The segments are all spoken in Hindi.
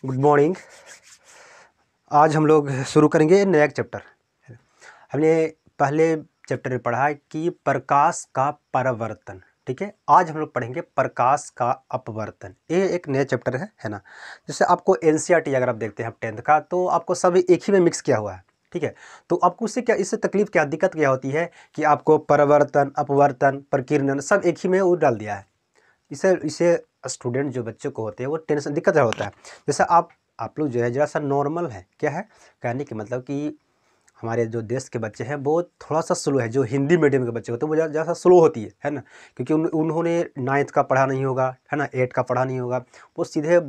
Good morning. आज हम लोग शुरू करेंगे नया एक चैप्टर। हमने पहले चैप्टर में पढ़ा कि प्रकाश का परावर्तन, ठीक है। आज हम लोग पढ़ेंगे प्रकाश का अपवर्तन। ये एक नया चैप्टर है ना। जैसे आपको एनसीईआरटी अगर आप देखते हैं 10th का, तो आपको सब एक ही में मिक्स किया हुआ है, ठीक है। तो आपको उससे क्या, इससे तकलीफ क्या, दिक्कत क्या होती है कि आपको परावर्तन, अपवर्तन, प्रकीर्णन सब एक ही में वो डाल दिया है। इसे इसे स्टूडेंट जो बच्चों को होते हैं वो टेंशन दिक्कत होता है। जैसे आप लोग जो है ज़रा सा नॉर्मल है, क्या है कहने की मतलब कि हमारे जो देश के बच्चे हैं वो थोड़ा सा स्लो है। जो हिंदी मीडियम के बच्चे होते हैं वो ज़रा सा स्लो होती है ना। क्योंकि उन्होंने 9th का पढ़ा नहीं होगा, है ना, 8 का पढ़ा नहीं होगा। वो सीधे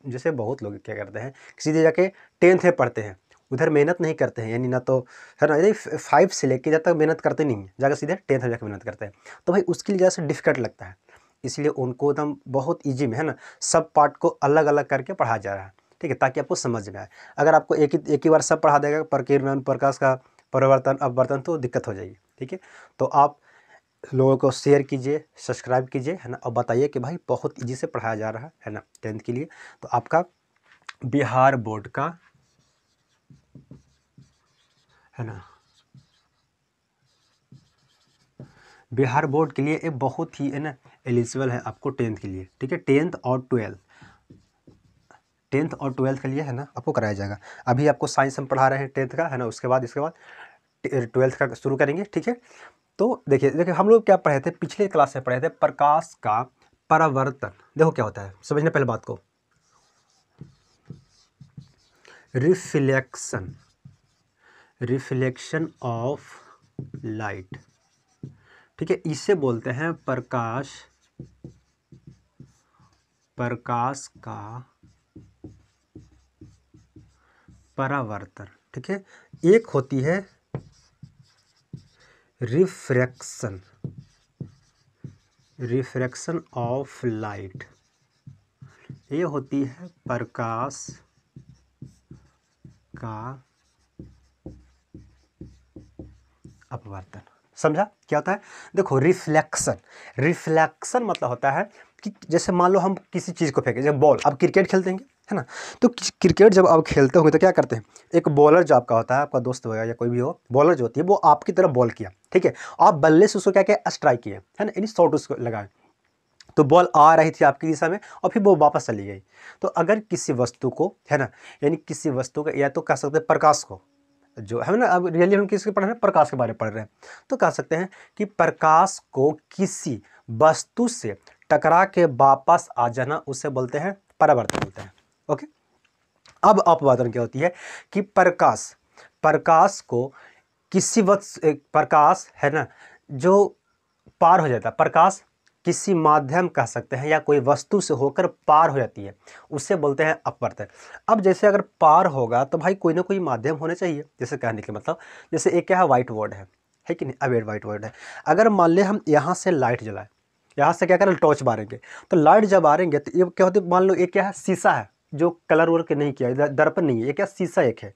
जैसे बहुत लोग क्या करते हैं, सीधे जाके 10th में पढ़ते हैं, उधर मेहनत नहीं करते हैं, यानी ना तो है ना, यानी 5 से लेके जब तक मेहनत करते नहीं हैं, जाकर सीधे 10th में जाकर मेहनत करते हैं। तो भाई उसके लिए ज़्यादा डिफिकल्ट लगता है, इसलिए उनको एकदम बहुत ईजी में, है ना, सब पार्ट को अलग अलग करके पढ़ाया जा रहा है, ठीक है, ताकि आपको समझ में आए। अगर आपको एक ही बार सब पढ़ा देगा, प्रकीर्णन, प्रकाश का परिवर्तन, अपवर्तन, तो दिक्कत हो जाएगी, ठीक है। तो आप लोगों को शेयर कीजिए, सब्सक्राइब कीजिए, है ना, और बताइए कि भाई बहुत ईजी से पढ़ाया जा रहा है ना 10th के लिए। तो आपका बिहार बोर्ड का, है ना, बिहार बोर्ड के लिए ये बहुत ही, है ना, एलिजिबल है आपको 10th के लिए, ठीक है। 10th और 12th के लिए, है ना, आपको कराया जाएगा। अभी आपको साइंस हम पढ़ा रहे हैं 10th का, है ना, उसके बाद 12th का शुरू करेंगे, ठीक है। तो देखिए हम लोग क्या पढ़े थे, पिछले क्लास में पढ़े थे प्रकाश का परावर्तन। देखो क्या होता है, समझने पहले बात को। रिफ्लेक्शन ऑफ लाइट, ठीक है, इसे बोलते हैं प्रकाश का परावर्तन, ठीक है। एक होती है रिफ्रैक्शन ऑफ लाइट, ये होती है प्रकाश का अपवर्तन। समझा क्या होता है? देखो, रिफ्लेक्शन मतलब होता है कि जैसे मान लो हम किसी चीज़ को फेंके, जैसे बॉल, आप क्रिकेट खेलते हैं, है ना। तो क्रिकेट जब आप खेलते होंगे तो क्या करते हैं, एक बॉलर जो आपका होता है, आपका दोस्त होगा या कोई भी हो, बॉलर जो होती है वो आपकी तरफ बॉल किया, ठीक है, आप बल्ले से उसको क्या किया, स्ट्राइक किए, है ना, यानी शॉट उसको लगाए। तो बॉल आ रही थी आपकी दिशा में और फिर वो वापस चली गई। तो अगर किसी वस्तु को, है ना, यानी किसी वस्तु का, या तो कह सकते हैं प्रकाश को, जो है ना, अब रियली हम किसके पढ़ रहे हैं, प्रकाश के बारे में पढ़ रहे हैं, तो कह सकते हैं कि प्रकाश को किसी वस्तु से टकरा के वापस आ जाना, उसे बोलते हैं परावर्तन बोलते हैं। ओके। अब अपवर्तन क्या होती है कि प्रकाश को किसी वस्तु, प्रकाश है ना, जो पार हो जाता है, प्रकाश किसी माध्यम कह सकते हैं या कोई वस्तु से होकर पार हो जाती है, उससे बोलते हैं अपवर्तन। अब जैसे अगर पार होगा तो भाई कोई ना कोई माध्यम होने चाहिए, जैसे कहने के मतलब, जैसे एक क्या है, व्हाइट बोर्ड है कि नहीं, अब व्हाइट बोर्ड है। अगर मान ले हम यहाँ से लाइट जलाए, यहाँ से क्या करें, टॉर्च मारेंगे, तो लाइट जब मारेंगे तो ये क्या होती है, मान लो एक क्या है, शीशा है जो कलर वर्क नहीं किया, दर्पण नहीं है, ये क्या शीशा एक है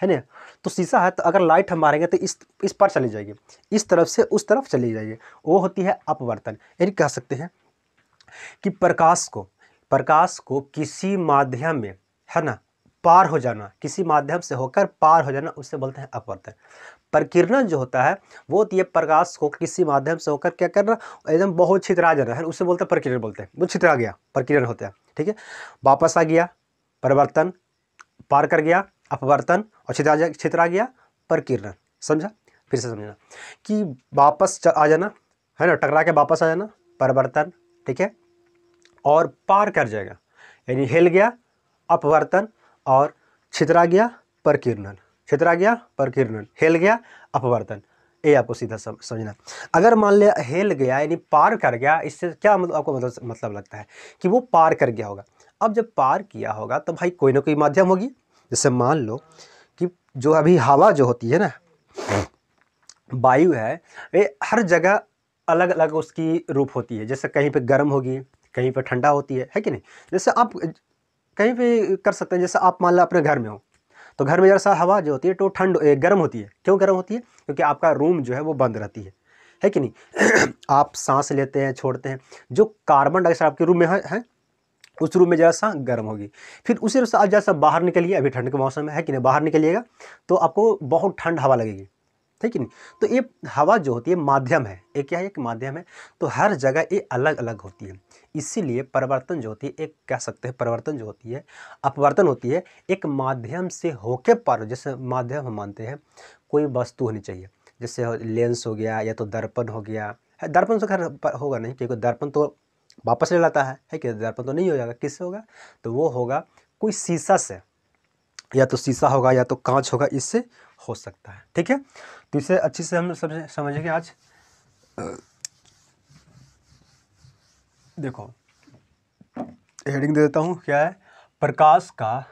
ना। तो शीशा है, तो अगर लाइट हम मारेंगे तो इस पर चली जाएगी, इस तरफ से उस तरफ चली जाएगी, वो होती है अपवर्तन। यानी कह सकते हैं कि प्रकाश को किसी माध्यम में, है ना, पार हो जाना, किसी माध्यम से होकर पार हो जाना, उससे बोलते हैं अपवर्तन। प्रकीर्णन जो होता है वो होती है प्रकाश को किसी माध्यम से होकर क्या करना, एकदम बहुत छितरा जाना, है, उससे बोलते हैं प्रकीर्णन, बोलते हैं वो छितरा गया, प्रकीर्णन होता है, ठीक है। वापस आ गया, परिवर्तन, पार कर गया, अपवर्तन, और छितरा गया, प्रकीर्णन। समझा? फिर से समझना कि वापस आ जाना, है ना, टकरा के वापस आ जाना, परिवर्तन, ठीक है, और पार कर जाएगा, यानी हिल गया, अपवर्तन, और छितरा गया, प्रकीर्णन, छितरा गया, प्रकीर्णन, हिल गया, अपवर्तन। ये आपको सीधा समझना। अगर मान लिया हिल गया यानी पार कर गया, इससे क्या मतलब आपको मतलब लगता है कि वो पार कर गया होगा। अब जब पार किया होगा तो भाई कोई ना कोई माध्यम होगी। जैसे मान लो कि जो अभी हवा जो होती है ना, वायु है, ये हर जगह अलग अलग उसकी रूप होती है। जैसे कहीं पे गर्म होगी, कहीं पे ठंडा होती है कि नहीं। जैसे आप कहीं पे कर सकते हैं, जैसे आप मान लो अपने घर में हो, तो घर में जैसा हवा जो होती है तो गर्म होती है। क्यों गर्म होती है? क्योंकि आपका रूम जो है वो बंद रहती है कि नहीं। आप सांस लेते हैं, छोड़ते हैं, जो कार्बन डाइऑक्साइड आपके रूम में है, उस रूम में जरा सा गर्म होगी। फिर उसी रूम से आप जैसा बाहर निकलिए, अभी ठंड के मौसम है कि नहीं, बाहर निकलिएगा तो आपको बहुत ठंड हवा लगेगी, ठीक है नहीं। तो ये हवा जो होती है माध्यम है, ये क्या है, एक माध्यम है। तो हर जगह ये अलग अलग होती है, इसीलिए परिवर्तन जो होती है, एक कह सकते हैं परिवर्तन जो होती है, अपवर्तन होती है, एक माध्यम से होके पार। जैसे माध्यम हम मानते हैं कोई वस्तु होनी चाहिए, जैसे लेंस हो गया या तो दर्पण हो गया। दर्पण तो खैर होगा नहीं, क्योंकि दर्पण तो वापस ले लाता है कि दर्पण तो नहीं हो जाएगा, किससे होगा, तो वो होगा कोई शीशा से, या तो शीशा होगा या तो कांच होगा, इससे हो सकता है, ठीक है। तो इसे अच्छी से हम समझेंगे आज। देखो हेडिंग दे देता हूँ, क्या है, प्रकाश का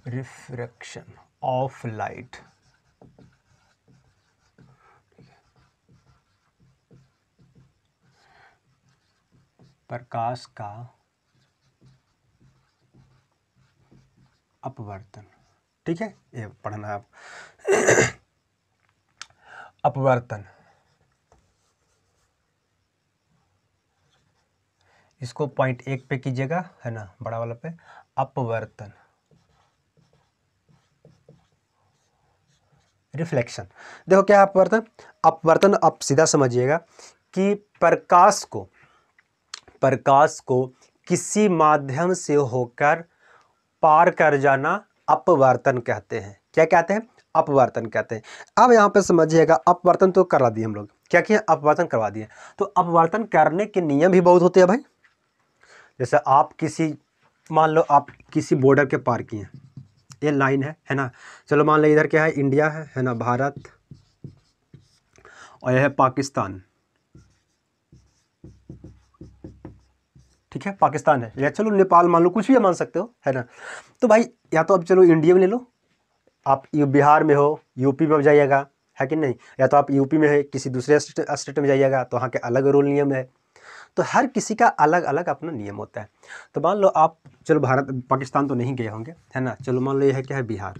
रिफ्रैक्शन ऑफ लाइट, प्रकाश का अपवर्तन, ठीक है, ये पढ़ना है आप। अपवर्तन, इसको पॉइंट 1 पे कीजिएगा, है ना, बड़ा वाला पे, अपवर्तन, रिफ्लेक्शन। देखो क्या है अपवर्तन, अपवर्तन आप सीधा समझिएगा कि प्रकाश को किसी माध्यम से होकर पार कर जाना अपवर्तन कहते हैं। क्या कहते हैं, अपवर्तन कहते हैं। अब यहाँ पे समझिएगा, अपवर्तन तो करा दिए हम लोग, क्या किए, अपवर्तन करवा दिए। तो अपवर्तन करने के नियम भी बहुत होते हैं भाई। जैसे आप किसी, मान लो आप किसी बॉर्डर के पार किए, ये लाइन है ना, चलो मान लो इधर क्या है, इंडिया है ना, भारत, और यह है पाकिस्तान, ठीक है, पाकिस्तान है, या चलो नेपाल मान लो, कुछ भी मान सकते हो, है ना। तो भाई या तो अब चलो इंडिया में ले लो, आप बिहार में हो, यूपी में जाइएगा, है कि नहीं, या तो आप यूपी में है, किसी दूसरे स्टेट में जाइएगा तो वहाँ के अलग रूल नियम है। तो हर किसी का अलग अलग अपना नियम होता है। तो मान लो आप, चलो भारत पाकिस्तान तो नहीं गए होंगे, है ना, चलो मान लो ये है क्या है, बिहार,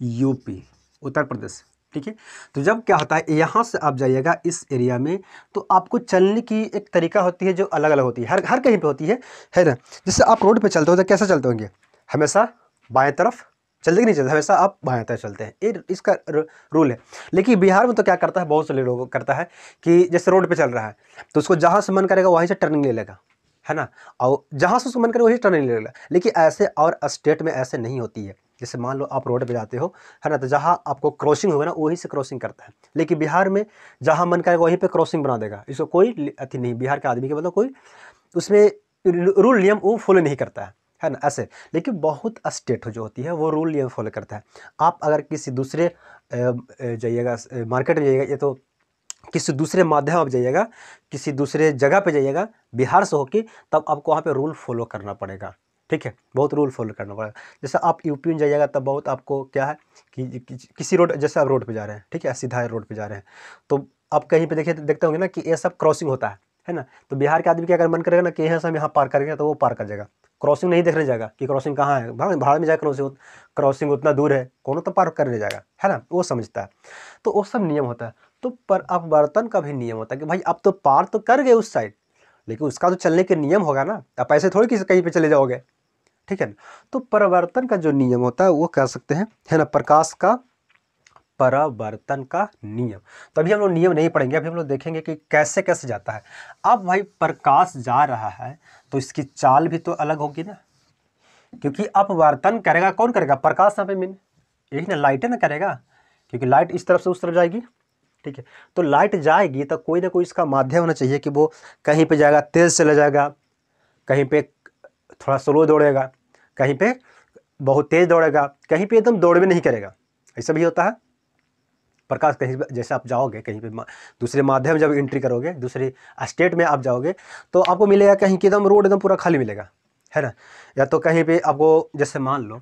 यूपी, उत्तर प्रदेश, ठीक है। तो जब क्या होता है, यहाँ से आप जाइएगा इस एरिया में, तो आपको चलने की एक तरीका होती है जो अलग अलग होती है, हर कहीं पे होती है ना। जैसे आप रोड पे चलते हो तो कैसे चलते होंगे, हमेशा बाएं तरफ चलते कि नहीं चलते, हमेशा आप बाएं तरफ चलते हैं, ये इसका रूल है। लेकिन बिहार में तो क्या करता है, बहुत सारे लोगों करता है कि जैसे रोड पे चल रहा है तो उसको जहाँ से मन करेगा वहीं से टर्निंग ले लेगा, है ना, और जहाँ से उसको मन करे वही टर्निंग ले लेगा। लेकिन ऐसे और स्टेट में ऐसे नहीं होती है। जैसे मान लो आप रोड पे जाते हो, है ना, तो जहाँ आपको क्रॉसिंग होगा ना वहीं से क्रॉसिंग करता है। लेकिन बिहार में जहाँ मन करेगा वहीं पे क्रॉसिंग बना देगा, इसको कोई अति नहीं, बिहार के आदमी के मतलब कोई उसमें रूल नियम वो फॉलो नहीं करता है ना, ऐसे। लेकिन बहुत स्टेट जो होती है वो रूल नियम फॉलो करता है। आप अगर किसी दूसरे जाइएगा, मार्केट में जाइएगा, ये तो किसी दूसरे माध्यम आप जाइएगा, किसी दूसरे जगह पे जाइएगा बिहार से होके, तब आपको वहाँ पे रूल फॉलो करना पड़ेगा, ठीक है, बहुत रूल फॉलो करना पड़ेगा। जैसे आप यूपी में जाइएगा तब बहुत आपको क्या है कि किसी रोड, जैसे आप रोड पे जा रहे हैं, ठीक है, सीधा रोड पे जा रहे हैं, तो आप कहीं पे देखिए देखते होंगे ना कि ये सब क्रॉसिंग होता है ना। तो बिहार के आदमी क्या अगर मन करेगा ना कि यहाँ से हम यहाँ पार करेंगे, तो वो पार कर जाएगा, क्रॉसिंग नहीं देखने जाएगा कि क्रॉसिंग कहाँ है, भाड़ में जाए, क्रॉसिंग उतना दूर है, कौन तो पार करने जाएगा, है ना, वो समझता है। तो वो सब नियम होता है। तो पर अपवर्तन का भी नियम होता है कि भाई आप तो पार तो कर गए उस साइड, लेकिन उसका तो चलने के नियम होगा ना, आप ऐसे थोड़ी किसी कहीं पे चले जाओगे, ठीक है ना। तो परिवर्तन का जो नियम होता है वो कह सकते हैं, है ना, प्रकाश का परावर्तन का नियम। तो अभी हम लोग नियम नहीं पढ़ेंगे, अभी हम लोग देखेंगे कि कैसे कैसे जाता है। अब भाई प्रकाश जा रहा है तो इसकी चाल भी तो अलग होगी ना, क्योंकि अपवर्तन करेगा कौन करेगा, प्रकाश यहाँ पे मीन यही ना, लाइट है ना करेगा, क्योंकि लाइट इस तरफ से उस तरफ जाएगी, ठीक है। तो लाइट जाएगी तो कोई ना कोई इसका माध्यम होना चाहिए कि वो कहीं पे जाएगा तेज चला जाएगा, कहीं पे थोड़ा स्लो दौड़ेगा, कहीं पे बहुत तेज दौड़ेगा, कहीं पे एकदम दौड़ भी नहीं करेगा, ऐसा भी होता है। प्रकाश कहीं जैसे आप जाओगे कहीं पे दूसरे माध्यम जब एंट्री करोगे, दूसरे स्टेट में आप जाओगे, तो आपको मिलेगा कहीं कि एकदम रोड एकदम पूरा खाली मिलेगा, है ना। या तो कहीं पे आपको, जैसे मान लो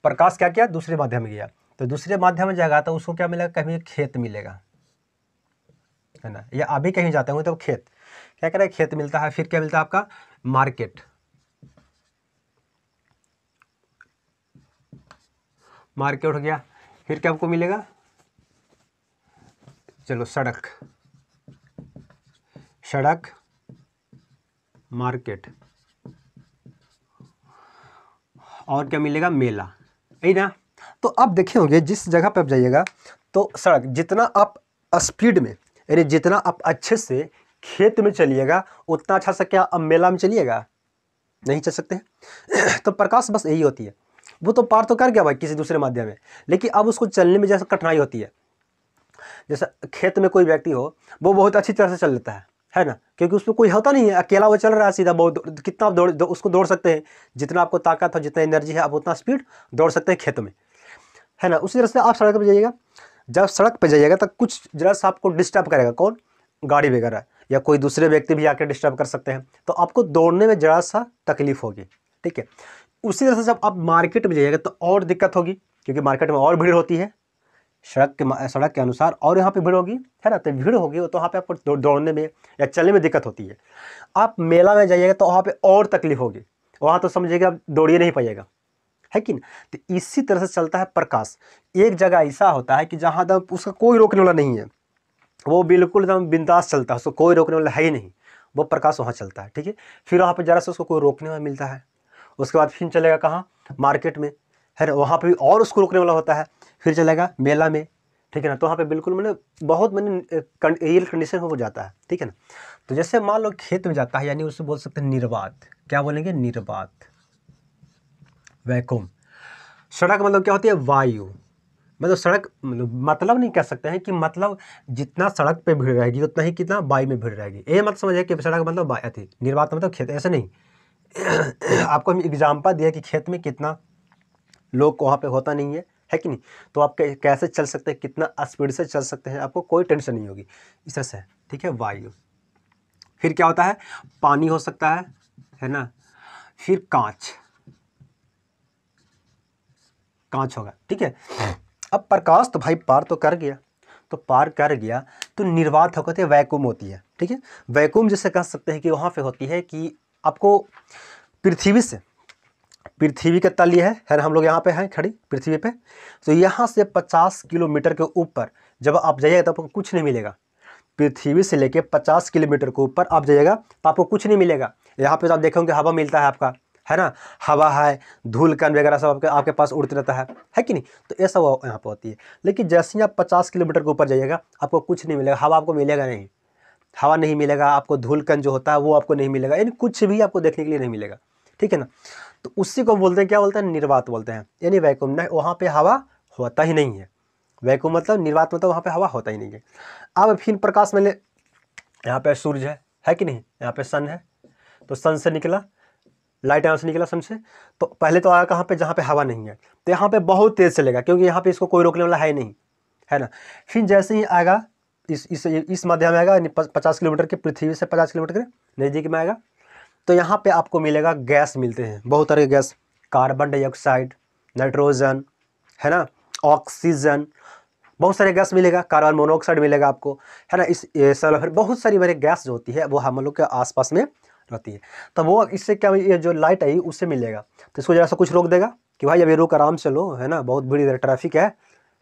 प्रकाश क्या किया, दूसरे माध्यम में गया, तो दूसरे माध्यम में जाएगा तो उसको क्या मिलेगा, कहीं खेत मिलेगा, है ना, या अभी कहीं जाते होंगे तो खेत, क्या करें, खेत मिलता है। फिर क्या मिलता है आपका, मार्केट, मार्केट हो गया। फिर क्या आपको मिलेगा, चलो सड़क, सड़क, मार्केट, और क्या मिलेगा, मेला, यही ना। तो आप देखे होंगे जिस जगह पे आप जाइएगा तो सड़क, जितना आप स्पीड में यानी जितना आप अच्छे से खेत में चलिएगा उतना अच्छा से क्या अब मेला में चलिएगा, नहीं चल सकते हैं। तो प्रकाश बस यही होती है, वो तो पार तो कर गया भाई किसी दूसरे माध्यम में, लेकिन अब उसको चलने में जैसे कठिनाई होती है। जैसे खेत में कोई व्यक्ति हो वो बहुत अच्छी तरह से चल लेता है ना, क्योंकि उसमें कोई होता नहीं है, अकेला वो चल रहा है सीधा, बहुत कितना आप उसको दौड़ सकते हैं, जितना आपको ताकत हो जितना एनर्जी है आप उतना स्पीड दौड़ सकते हैं खेत में, है ना। उसी तरह से आप सड़क पर जाइएगा, जब सड़क पर जाइएगा तो कुछ जरा सा आपको डिस्टर्ब करेगा, कौन, गाड़ी वगैरह या कोई दूसरे व्यक्ति भी आकर डिस्टर्ब कर सकते हैं, तो आपको दौड़ने में जरा सा तकलीफ होगी, ठीक है। उसी तरह से जब आप मार्केट में जाइएगा तो और दिक्कत होगी, क्योंकि मार्केट में और भीड़ होती है सड़क के अनुसार, और यहाँ पे भीड़ होगी, है ना। तो भीड़ होगी तो वहाँ पे आपको दौड़ने में या चलने में दिक्कत होती है। आप मेला में जाइएगा तो वहाँ पे और तकलीफ होगी, वहाँ तो समझिएगा आप दौड़िए नहीं पाइएगा, है कि नहीं। तो इसी तरह से चलता है प्रकाश। एक जगह ऐसा होता है कि जहाँ तक उसका कोई रोकने वाला नहीं है, वो बिल्कुल एकदम बिंदास चलता है, उसको कोई रोकने वाला है ही नहीं, वो प्रकाश वहाँ चलता है, ठीक है। फिर वहाँ पे जरा से उसको कोई रोकने वाला मिलता है, उसके बाद फिर चलेगा कहाँ, मार्केट में, है ना, वहाँ पे भी और उसको रोकने वाला होता है, फिर चलेगा मेला में, ठीक है ना। तो वहाँ पे बिल्कुल मैंने बहुत मैंने एयर कंडीशन हो जाता है, ठीक है ना। तो जैसे मान लो खेत में जाता है, यानी उससे बोल सकते हैं निर्वात, क्या बोलेंगे, निर्वात, वैक्यूम। सड़क मतलब क्या होती है, वायु, मतलब सड़क मतलब नहीं कह सकते हैं कि मतलब जितना सड़क पे भीड़ रहेगी उतना ही कितना वायु में भीड़ रहेगी, ये मत समझिए कि सड़क मतलब थी, निर्वात मतलब खेत, ऐसे नहीं। आपको हम एग्जाम्पल दिया कि खेत में कितना लोग वहाँ पे होता नहीं है कि नहीं, तो आप कैसे चल सकते हैं, कितना स्पीड से चल सकते हैं, आपको कोई टेंशन नहीं होगी, इस तरह से, ठीक है। वायु, फिर क्या होता है, पानी हो सकता है ना, फिर कांच, कांच होगा, ठीक है। अब प्रकाश तो भाई पार तो कर गया, तो पार कर गया तो निर्वात होकर के वैक्यूम होती है, ठीक है। वैक्यूम जैसे कह सकते हैं कि वहाँ पे होती है कि आपको पृथ्वी से, पृथ्वी का तल ये है ना, हम लोग यहाँ पे हैं खड़ी पृथ्वी पे, तो यहाँ से 50 किलोमीटर के ऊपर जब आप जाइएगा तो आपको कुछ नहीं मिलेगा। पृथ्वी से लेके 50 किलोमीटर के ऊपर आप जाइएगा तो आपको कुछ नहीं मिलेगा। यहाँ पे तो आप देखेंगे हवा मिलता है आपका, है ना, हवा है, धूल कण वगैरह सब आपके पास उड़ते रहता है कि नहीं। तो ऐसा वो यहाँ पर होती है। लेकिन जैसे ही आप 50 किलोमीटर के ऊपर जाइएगा आपको कुछ नहीं मिलेगा, हवा आपको मिलेगा नहीं, हवा नहीं मिलेगा आपको, धूल कण जो होता है वो आपको नहीं मिलेगा, यानी कुछ भी आपको देखने के लिए नहीं मिलेगा, ठीक है ना। तो उसी को बोलते हैं, क्या बोलते हैं, निर्वात बोलते हैं, यानी वैक्यूम नहीं, वहाँ पे हवा होता ही नहीं है। वैक्यूम मतलब, निर्वात मतलब वहाँ पे हवा होता ही नहीं है। अब फिर प्रकाश में यहाँ पे सूर्य है कि नहीं, यहाँ पे सन है, तो सन से निकला लाइट, यहाँ से निकला सन से, तो पहले तो आया कहाँ पे, जहाँ पे हवा नहीं है, तो यहाँ पे बहुत तेज़ चलेगा क्योंकि यहाँ पे इसको कोई रोकने वाला है नहीं, है ना। फिर जैसे ही आएगा इस माध्यम में आएगा 50 किलोमीटर के, पृथ्वी से 50 किलोमीटर के नज़दीक में आएगा, तो यहाँ पे आपको मिलेगा गैस मिलते हैं, बहुत सारे गैस, कार्बन डाइऑक्साइड, नाइट्रोजन, है ना, ऑक्सीजन, बहुत सारे गैस मिलेगा, कार्बन मोनोऑक्साइड मिलेगा आपको, है ना, इस सल्फर, बहुत सारी मेरे गैस जो होती है वो हम लोग के आसपास में रहती है। तो वो इससे क्या, ये जो लाइट आई उससे मिलेगा, तो इसको जरा सा कुछ रोक देगा कि भाई अभी रुक, आराम से लो, है ना, बहुत बड़ी ट्रैफिक है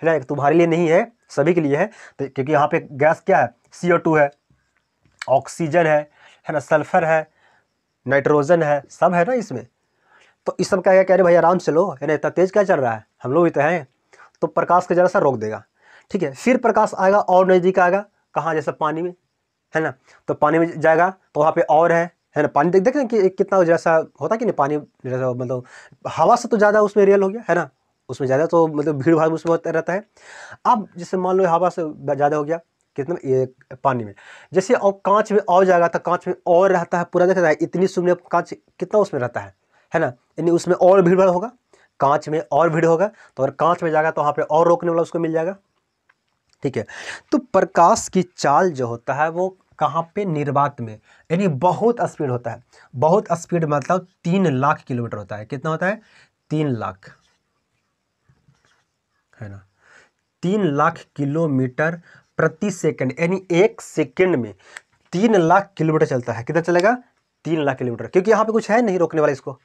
ना, तुम्हारे लिए नहीं है, सभी के लिए है। तो क्योंकि यहाँ पे गैस क्या है, CO2 है, ऑक्सीजन है ना, सल्फर है, नाइट्रोजन है, सब है ना इसमें। तो इस सब क्या कह रहे भाई आराम से लो, है ना, इतना तेज़ क्या चल रहा है, हम लोग भी तो हैं। तो प्रकाश को जरा सा रोक देगा, ठीक है। फिर प्रकाश आएगा और नज़दीक आएगा, कहाँ, जैसे पानी में, है ना, तो पानी में जाएगा तो वहाँ पे और है ना, पानी देख ना कि कितना जैसा होता है कि नहीं, पानी जैसा मतलब हवा से तो ज़्यादा उसमें रियल हो गया, है ना, उसमें ज़्यादा तो मतलब भीड़ भाड़ उसमें होता रहता है। अब जैसे मान लो हवा से ज़्यादा हो गया कितना, ये पानी में, जैसे और कांच में और जाएगा तो कांच में और रहता है, पूरा देखा है इतनी सुंदर कांच कितना उसमें रहता है ना, यानी उसमें और भीड़ भाड़ होगा, कांच में और भीड़ होगा, तो अगर कांच में जाएगा तो वहाँ पे और रोकने वाला उसको मिल जाएगा, ठीक है। तो प्रकाश की चाल जो होता है वो कहाँ पे, निर्वात में, यानी बहुत स्पीड होता है, बहुत स्पीड मतलब 3 लाख किलोमीटर होता है, कितना होता है, 3 लाख, है ना, 3 लाख किलोमीटर प्रति सेकंड, यानी 1 सेकंड में 3 लाख किलोमीटर चलता है। कितना चलेगा, 3 लाख किलोमीटर, क्योंकि यहाँ पे कुछ है नहीं रोकने वाला इसको,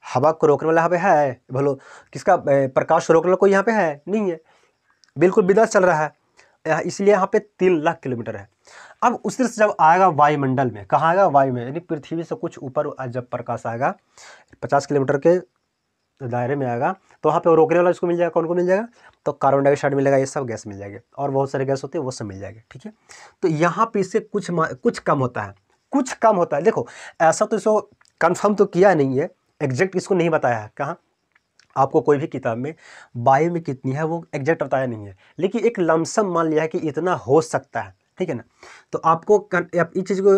हवा को रोकने वाला यहाँ पे है बोलो, किसका प्रकाश को रोकने वाला कोई यहाँ पे है नहीं है, बिल्कुल बिंदास चल रहा है, इसलिए यहाँ पे 3 लाख किलोमीटर है। अब उसी से जब आएगा वायुमंडल में, कहाँ आएगा वायु में, यानी पृथ्वी से कुछ ऊपर जब प्रकाश आएगा 50 किलोमीटर के दायरे में आएगा, तो वहाँ पे वो रोकने वाला इसको मिल जाएगा, कौन को मिल जाएगा, तो कार्बन डाइऑक्साइड मिलेगा, ये सब गैस मिल जाएगी, और बहुत सारे गैस होते हैं वो सब मिल जाएंगे, ठीक है। तो यहाँ पे इससे कुछ कम होता है, कुछ कम होता है। देखो ऐसा तो इसको कन्फर्म तो किया नहीं है, एग्जैक्ट इसको नहीं बताया है, कहाँ आपको कोई भी किताब में वायु में कितनी है वो एग्जैक्ट बताया नहीं है, लेकिन एक लमसम मान लिया है कि इतना हो सकता है, ठीक है ना। तो आपको आप इस चीज़ को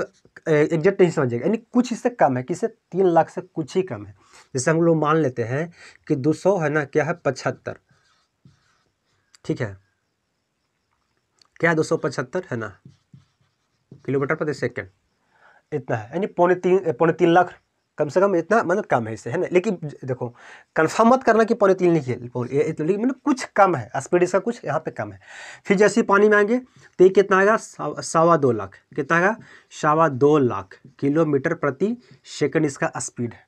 एग्जैक्ट नहीं समझिएगा, यानी कुछ इससे कम है, किससे 3 लाख से कुछ ही कम है। जैसे हम लोग मान लेते हैं कि 200 है ना, क्या है 75, ठीक है, क्या है 275 है ना किलोमीटर प्रति सेकेंड, इतना है, यानी पौने तीन लाख कम से कम, इतना मतलब कम है इससे, है ना। लेकिन देखो कंफर्म मत करना कि 3.5 लिखिए, मतलब कुछ कम है, स्पीड इसका कुछ यहाँ पे कम है। फिर जैसे ही पानी में आएंगे तो ये कितना आएगा, 2.25 लाख, कितना आएगा 2.25 लाख किलोमीटर प्रति सेकंड इसका स्पीड है।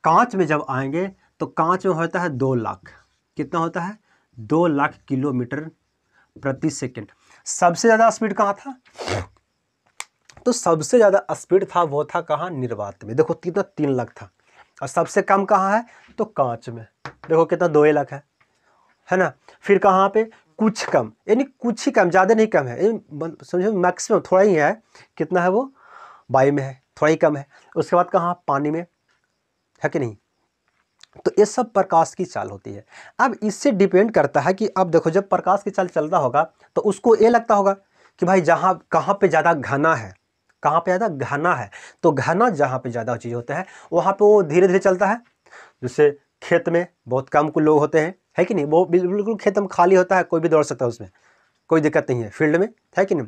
कांच में जब आएंगे तो कांच में होता है 2 लाख, कितना होता है 2 लाख किलोमीटर प्रति सेकंड। सबसे ज़्यादा स्पीड कहाँ था, तो सबसे ज़्यादा स्पीड था वो था कहाँ, निर्वात में, देखो कितना 3 लाख था। और सबसे कम कहाँ है, तो कांच में, देखो कितना 2 लाख है ना। फिर कहाँ पे कुछ कम, यानी कुछ ही कम, ज़्यादा नहीं कम है, समझो मैक्सिमम थोड़ा ही है, कितना है वो वायु में है, थोड़ा ही कम है। उसके बाद कहाँ, पानी में है कि नहीं। तो ये सब प्रकाश की चाल होती है। अब इससे डिपेंड करता है कि अब देखो जब प्रकाश की चाल चल रहा होगा तो उसको ये लगता होगा कि भाई जहाँ कहाँ पे ज़्यादा घना है, कहाँ पे ज़्यादा घना है, तो घना जहाँ पे ज़्यादा चीज़ होता है वहाँ पे वो धीरे धीरे चलता है। जैसे खेत में बहुत कम कुछ लोग होते हैं, है कि नहीं, वो बिल्कुल खेत में खाली होता है, कोई भी दौड़ सकता है उसमें, कोई दिक्कत नहीं है, फील्ड में, है कि नहीं।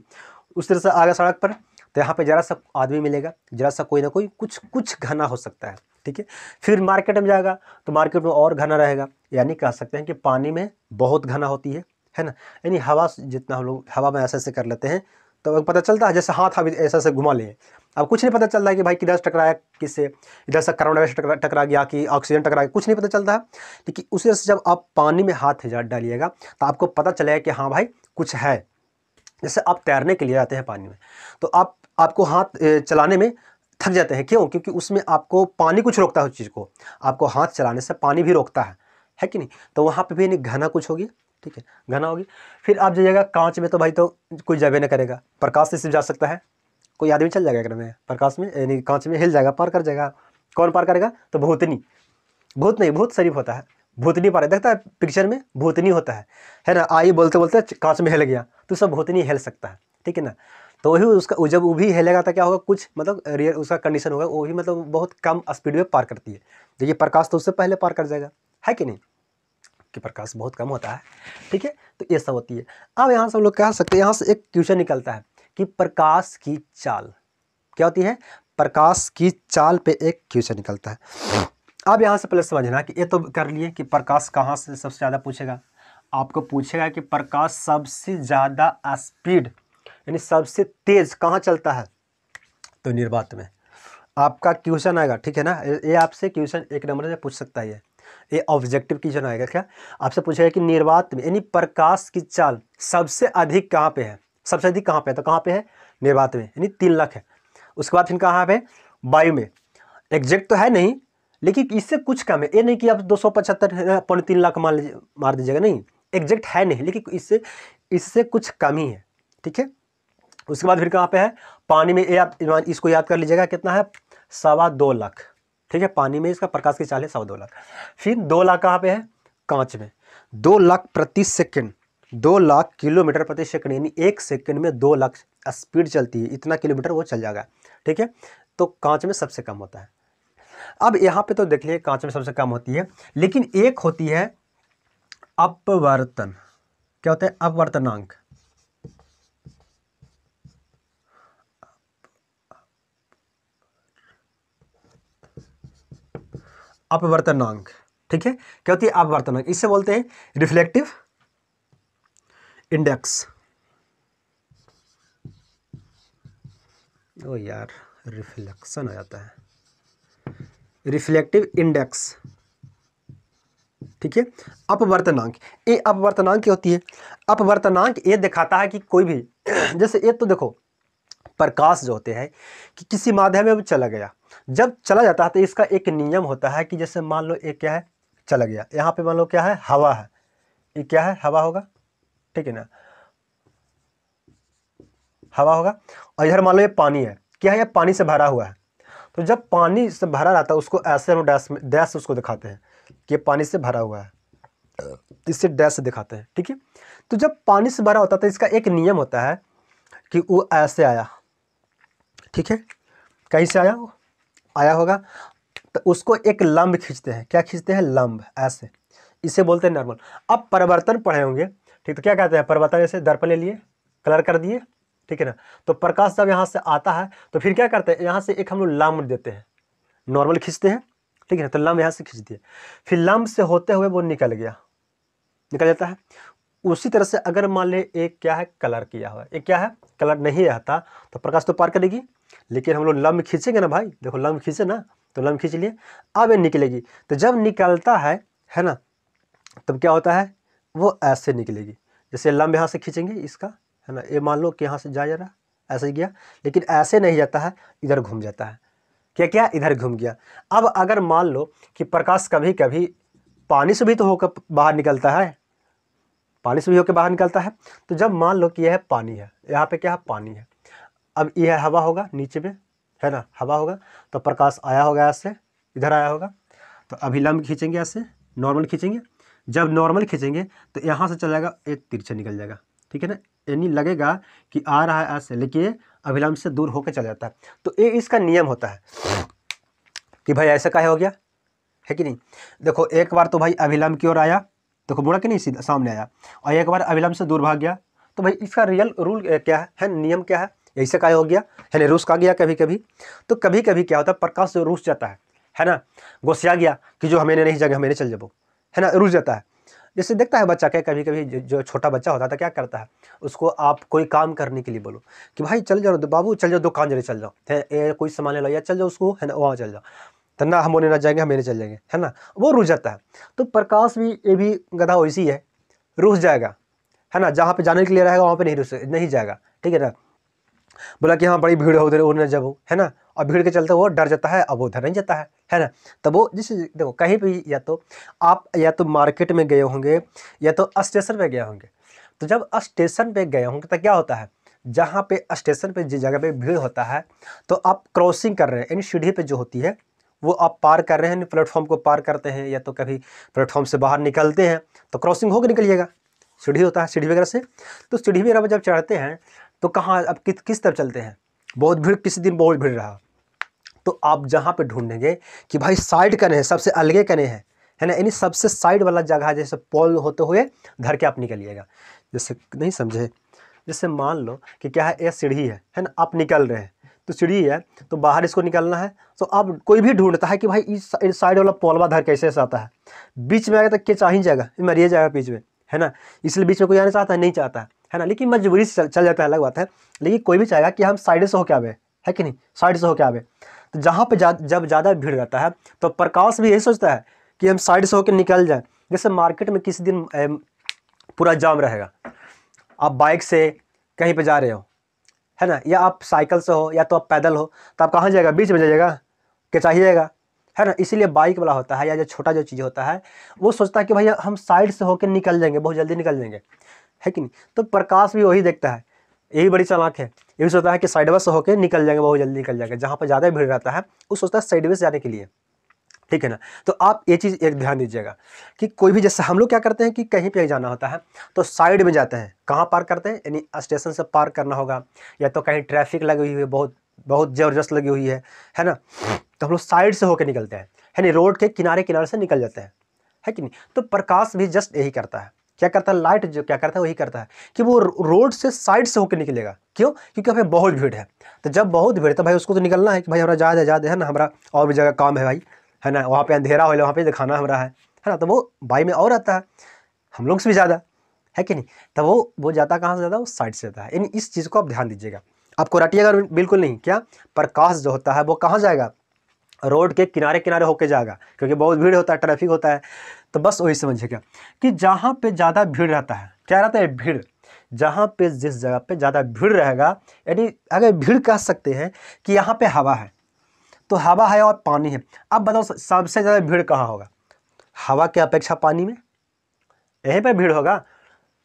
उस तरह से आगे सड़क पर तो यहाँ पे जरा सा आदमी मिलेगा, जरा सा कोई ना कोई कुछ घना हो सकता है, ठीक है। फिर मार्केट में जाएगा तो मार्केट में और घना रहेगा, यानी कह सकते हैं कि पानी में बहुत घना होती है ना। यानी हवा जितना हम लोग हवा में ऐसे ऐसे कर लेते हैं तो पता चलता है, जैसे हाथ अभी ऐसे ऐसे घुमा लिए, अब कुछ नहीं पता चल रहा है कि भाई किधर से टकराया, किससे, इधर से कार्बन डाइऑक्साइड टकरा गया कि ऑक्सीजन टकरा गया, कुछ नहीं पता चलता है। लेकिन उसी तरह से जब आप पानी में हाथ डालिएगा तो आपको पता चलेगा कि हाँ भाई कुछ है। जैसे आप तैरने के लिए आते हैं पानी में तो आपको हाथ चलाने में थक जाते हैं, क्यों, क्योंकि उसमें आपको पानी कुछ रोकता है, उस चीज़ को आपको हाथ चलाने से पानी भी रोकता है कि नहीं। तो वहाँ पे भी यानी घना कुछ होगी, ठीक है, घना होगी। फिर आप जाइएगा कांच में तो भाई तो कोई जावे ना करेगा, प्रकाश से सिर्फ जा सकता है, कोई आदमी चल जाएगा अगर में प्रकाश में, यानी कांच में हिल जाएगा, पार कर जाएगा। कौन पार करेगा, तो भूतनी, भूत नहीं, भूत शरीफ होता है, भूतनी पार देखता है पिक्चर में, भूतनी होता है ना। आई बोलते बोलते कांच में हिल गया तो सब भूतनी हिल सकता है, ठीक है ना। तो वही उसका जब वो भी हिलेगा तो क्या होगा, कुछ मतलब रियल उसका कंडीशन होगा, वो भी मतलब बहुत कम स्पीड में पार करती है। देखिए प्रकाश तो उससे पहले पार कर जाएगा, है कि नहीं, कि प्रकाश बहुत कम होता है, ठीक है। तो ये सब होती है। अब यहाँ से हम लोग कह सकते हैं, यहाँ से एक क्वेश्चन निकलता है कि प्रकाश की चाल क्या होती है, प्रकाश की चाल पे एक क्वेश्चन निकलता है। अब यहाँ से पहले समझना कि ये तो कर लिए कि प्रकाश कहाँ से सबसे ज़्यादा पूछेगा, आपको पूछेगा कि प्रकाश सबसे ज़्यादा स्पीड यानी सबसे तेज़ कहाँ चलता है, तो निर्वात में। आपका क्वेश्चन आएगा, ठीक है ना, ये आपसे क्वेश्चन 1 नंबर से पूछ सकता है, ये ऑब्जेक्टिव क्वेश्चन आएगा, क्या आपसे पूछेगा कि निर्वात में यानी प्रकाश की चाल सबसे अधिक कहाँ पे है, सबसे अधिक कहाँ पे है, तो कहाँ पे है, निर्वात में, यानी 3 लाख है। उसके बाद फिर कहाँ पे, वायु में, एग्जैक्ट तो है नहीं लेकिन इससे कुछ कम है, ये नहीं कि आप 275.3 लाख मार दीजिएगा, नहीं, एग्जैक्ट है नहीं, लेकिन इससे कुछ कम ही है, ठीक है। उसके बाद फिर कहाँ पे है, पानी में, ये आप इसको याद कर लीजिएगा, कितना है 2.25 लाख, ठीक है, पानी में इसका प्रकाश की चाल है 2.25 लाख। फिर 2 लाख कहाँ पे है, कांच में, 2 लाख प्रति सेकंड, 2 लाख किलोमीटर प्रति सेकंड, यानी 1 सेकंड में 2 लाख स्पीड चलती है, इतना किलोमीटर वो चल जाएगा, ठीक है। तो कांच में सबसे कम होता है। अब यहाँ पे तो देख लिए कांच में सबसे कम होती है, लेकिन एक होती है अपवर्तन, क्या होता है, अपवर्तनांक, अपवर्तनांक, ठीक है, क्या होती है अपवर्तनांक, इससे बोलते हैं रिफ्लेक्टिव इंडेक्स। ओ यार रिफ्लेक्शन आ जाता है, रिफ्लेक्टिव इंडेक्स, ठीक है। अपवर्तनांक, ये अपवर्तनांक क्या होती है? अपवर्तनांक ये दिखाता है कि कोई भी जैसे ये तो देखो प्रकाश जो होते हैं कि किसी माध्यम में वो चला गया, जब चला जाता है तो इसका एक नियम होता है कि जैसे मान लो एक क्या है, चला गया, यहाँ पे मान लो क्या है, हवा है, ये क्या है, हवा होगा, ठीक है ना, हवा होगा। और इधर मान लो ये पानी है, क्या है, ये पानी से भरा हुआ है। तो जब पानी से भरा रहता है उसको ऐसे हम डैश में, डैश उसको दिखाते हैं कि ये पानी से भरा हुआ है, इससे डैश से दिखाते हैं, ठीक है। तो जब पानी से भरा होता है तो इसका एक नियम होता है कि वो ऐसे आया, ठीक है, कहीं से आया, वो आया होगा, तो उसको एक लंब खींचते हैं, क्या खींचते हैं, लंब, ऐसे, इसे बोलते हैं नॉर्मल। अब परिवर्तन पढ़े होंगे, ठीक, तो क्या कहते हैं, परिवर्तन, जैसे दर्पण ले लिए, कलर कर दिए, ठीक है ना, तो प्रकाश जब यहाँ से आता है तो फिर क्या करते हैं, यहाँ से एक हम लोग लंब देते हैं, नॉर्मल खींचते हैं, ठीक है ना, तो लंब यहाँ से खींच दिए, फिर लंब से होते हुए वो निकल गया, निकल जाता है। उसी तरह से अगर मान ले एक क्या है, कलर किया हुआ है, एक क्या है, कलर नहीं आता तो प्रकाश तो पार करेगी, लेकिन हम लोग लंब खींचेंगे ना भाई, देखो लंब खींचे ना, तो लंब खींच लिए, अब ये निकलेगी, तो जब निकलता है ना, तब क्या होता है, वो ऐसे निकलेगी, जैसे लंब यहाँ से खींचेंगे इसका, है ना, ये मान लो कि यहाँ से जा रहा, ऐसे ही गया, लेकिन ऐसे नहीं जाता है, इधर घूम जाता है, क्या क्या, इधर घूम गया। अब अगर मान लो कि प्रकाश कभी कभी पानी से भी तो होकर बाहर निकलता है, पानी से भी होकर बाहर निकलता है, तो जब मान लो कि यह पानी है, यहाँ पे क्या है, पानी है, अब यह हवा होगा नीचे में, है ना, हवा होगा, तो प्रकाश आया होगा ऐसे, इधर आया होगा, तो अभिलंब खींचेंगे ऐसे, नॉर्मल खींचेंगे, जब नॉर्मल खींचेंगे तो यहाँ से चला जाएगा, एक तिरछा निकल जाएगा, ठीक है ना, यानी लगेगा कि आ रहा है ऐसे, लेकिन ये अभिलंब से दूर होकर चला जाता है। तो ये इसका नियम होता है कि भाई ऐसा काहे हो गया, है कि नहीं। देखो एक बार तो भाई अभिलंब की ओर आया, देखो मुड़ा कि नहीं, सीधा सामने आया, और एक बार अभिलंब से दूर भाग गया, तो भाई इसका रियल रूल क्या है, नियम क्या है, ऐसे काहे हो गया, है ना, रूस का गया कभी कभी। तो कभी कभी क्या होता है, प्रकाश जो रूस जाता है ना, गोसिया गया कि जो हमें नहीं जगह, हमें चल जाबो, है ना, रूस जाता है। जैसे देखता है बच्चा क्या, कभी कभी जो छोटा बच्चा होता था क्या करता है, उसको आप कोई काम करने के लिए बोलो कि भाई चल जाओ बाबू, चल जाओ दुकान जल्दी चल जाओ, है कोई सामान ले लो, या चल जाओ उसको, है ना, वहाँ चल जाओ, तो ना हम होने ना जाएंगे, हम मेरे चल जाएंगे, है ना, वो रुक जाता है। तो प्रकाश भी, ये भी गधा वैसी है, रुक जाएगा, है ना, जहाँ पे जाने के लिए रहेगा वहाँ पे नहीं जाएगा, ठीक है ना। बोला कि हाँ बड़ी भीड़ है उधर, उधर जब वो, है ना, और भीड़ के चलते वो डर जाता है, अब वो उधर नहीं जाता है ना। तब वो जैसे देखो कहीं भी, या तो आप या तो मार्केट में गए होंगे या तो स्टेशन पे गए होंगे, तो जब स्टेशन पे गए होंगे तो क्या होता है, जहाँ पे स्टेशन पे जिस जगह पे भीड़ होता है, तो आप क्रॉसिंग कर रहे हैं, यानी सीढ़ी पे जो होती है वो आप पार कर रहे हैं, प्लेटफॉर्म को पार करते हैं, या तो कभी प्लेटफॉर्म से बाहर निकलते हैं तो क्रॉसिंग होकर निकलिएगा, सीढ़ी होता है, सीढ़ी वगैरह से। तो सीढ़ी वगैरह जब चढ़ते हैं तो कहाँ, अब किस तरफ चलते हैं, बहुत भीड़, किसी दिन बहुत भीड़ रहा, तो आप जहाँ पे ढूंढेंगे कि भाई साइड कने है, सबसे अलगे कने है ना, यानी सबसे साइड वाला जगह, जैसे पोल होते हुए धर के आप निकलिएगा। जैसे नहीं समझे, जैसे मान लो कि क्या है, ये सीढ़ी है ना, आप निकल रहे हैं, तो सीढ़ी है तो बाहर इसको निकलना है, तो अब कोई भी ढूंढता है कि भाई इस साइड वाला पोलवा धर कैसे से आता है, बीच में आएगा तो क्या चाह ही जाएगा, मरिए जाएगा बीच में, है ना, इसलिए बीच में कोई आना चाहता है, नहीं चाहता है ना, लेकिन मजबूरी से चल जाता है, अलग बात है, लेकिन कोई भी चाहेगा कि हम साइड से होके आवे, है कि नहीं, साइड से होके आवे। तो जहाँ पे जब ज़्यादा भीड़ रहता है तो प्रकाश भी यही सोचता है कि हम साइड से होकर निकल जाएं। जैसे मार्केट में किसी दिन पूरा जाम रहेगा, आप बाइक से कहीं पे जा रहे हो, है ना, या आप साइकिल से हो या तो आप पैदल हो, तो आप कहाँ जाएगा, बीच में जाइएगा, क्या चाहिएगा, है ना। इसीलिए बाइक वाला होता है या जो छोटा जो चीज़ होता है वो सोचता है कि भैया हम साइड से होकर निकल जाएंगे, बहुत जल्दी निकल जाएंगे, है कि नहीं। तो प्रकाश भी वही देखता है, यही बड़ी चालाक है, ये भी सोचता है कि साइडवे से होकर निकल जाएंगे, बहुत जल्दी निकल जाएंगे, जहाँ पर ज़्यादा भीड़ रहता है वो सोचता है साइडवे से जाने के लिए, ठीक है ना। तो आप ये चीज़ एक ध्यान दीजिएगा कि कोई भी, जैसे हम लोग क्या करते हैं कि कहीं पे जाना होता है तो साइड में जाते हैं, कहाँ पार करते हैं, यानी स्टेशन से पार करना होगा, या तो कहीं ट्रैफिक लगी हुई है, बहुत बहुत ज़बरदस्त लगी हुई है ना, तो हम लोग साइड से होकर निकलते हैं, है नहीं, रोड के किनारे किनारे से निकल जाते हैं, है कि नहीं। तो प्रकाश भी जस्ट यही करता है, क्या करता है, लाइट जो क्या करता है वही करता है कि वो रोड से साइड से होकर निकलेगा, क्यों, क्योंकि हमें बहुत भीड़ है, तो जब बहुत भीड़ है तो भाई उसको तो निकलना है कि भाई हमारा ज़्यादा है ना, हमारा और भी जगह काम है भाई, है ना, वहाँ पे अंधेरा हो, वहाँ पे दिखाना हमारा है ना, तो वो बाई में और आता है, हम लोग से भी ज़्यादा, है कि नहीं। तो वो जाता कहाँ से ज़्यादा, वो साइड से जाता है, यानी इस चीज़ को आप ध्यान दीजिएगा, आपको रटिएगा बिल्कुल नहीं, क्या प्रकाश जो होता है वो कहाँ जाएगा, रोड के किनारे किनारे होके जाएगा, क्योंकि बहुत भीड़ होता है, ट्रैफिक होता है। तो बस वही समझिएगा कि जहाँ पे ज़्यादा भीड़ रहता है, क्या रहता है, भीड़, जहाँ पे जिस जगह पे ज़्यादा भीड़ रहेगा, यानी अगर भीड़ कह सकते हैं कि यहाँ पे हवा है, तो हवा है और पानी है। अब बताओ सबसे ज़्यादा भीड़ कहाँ होगा, हवा के अपेक्षा पानी में, यहीं पर भीड़ होगा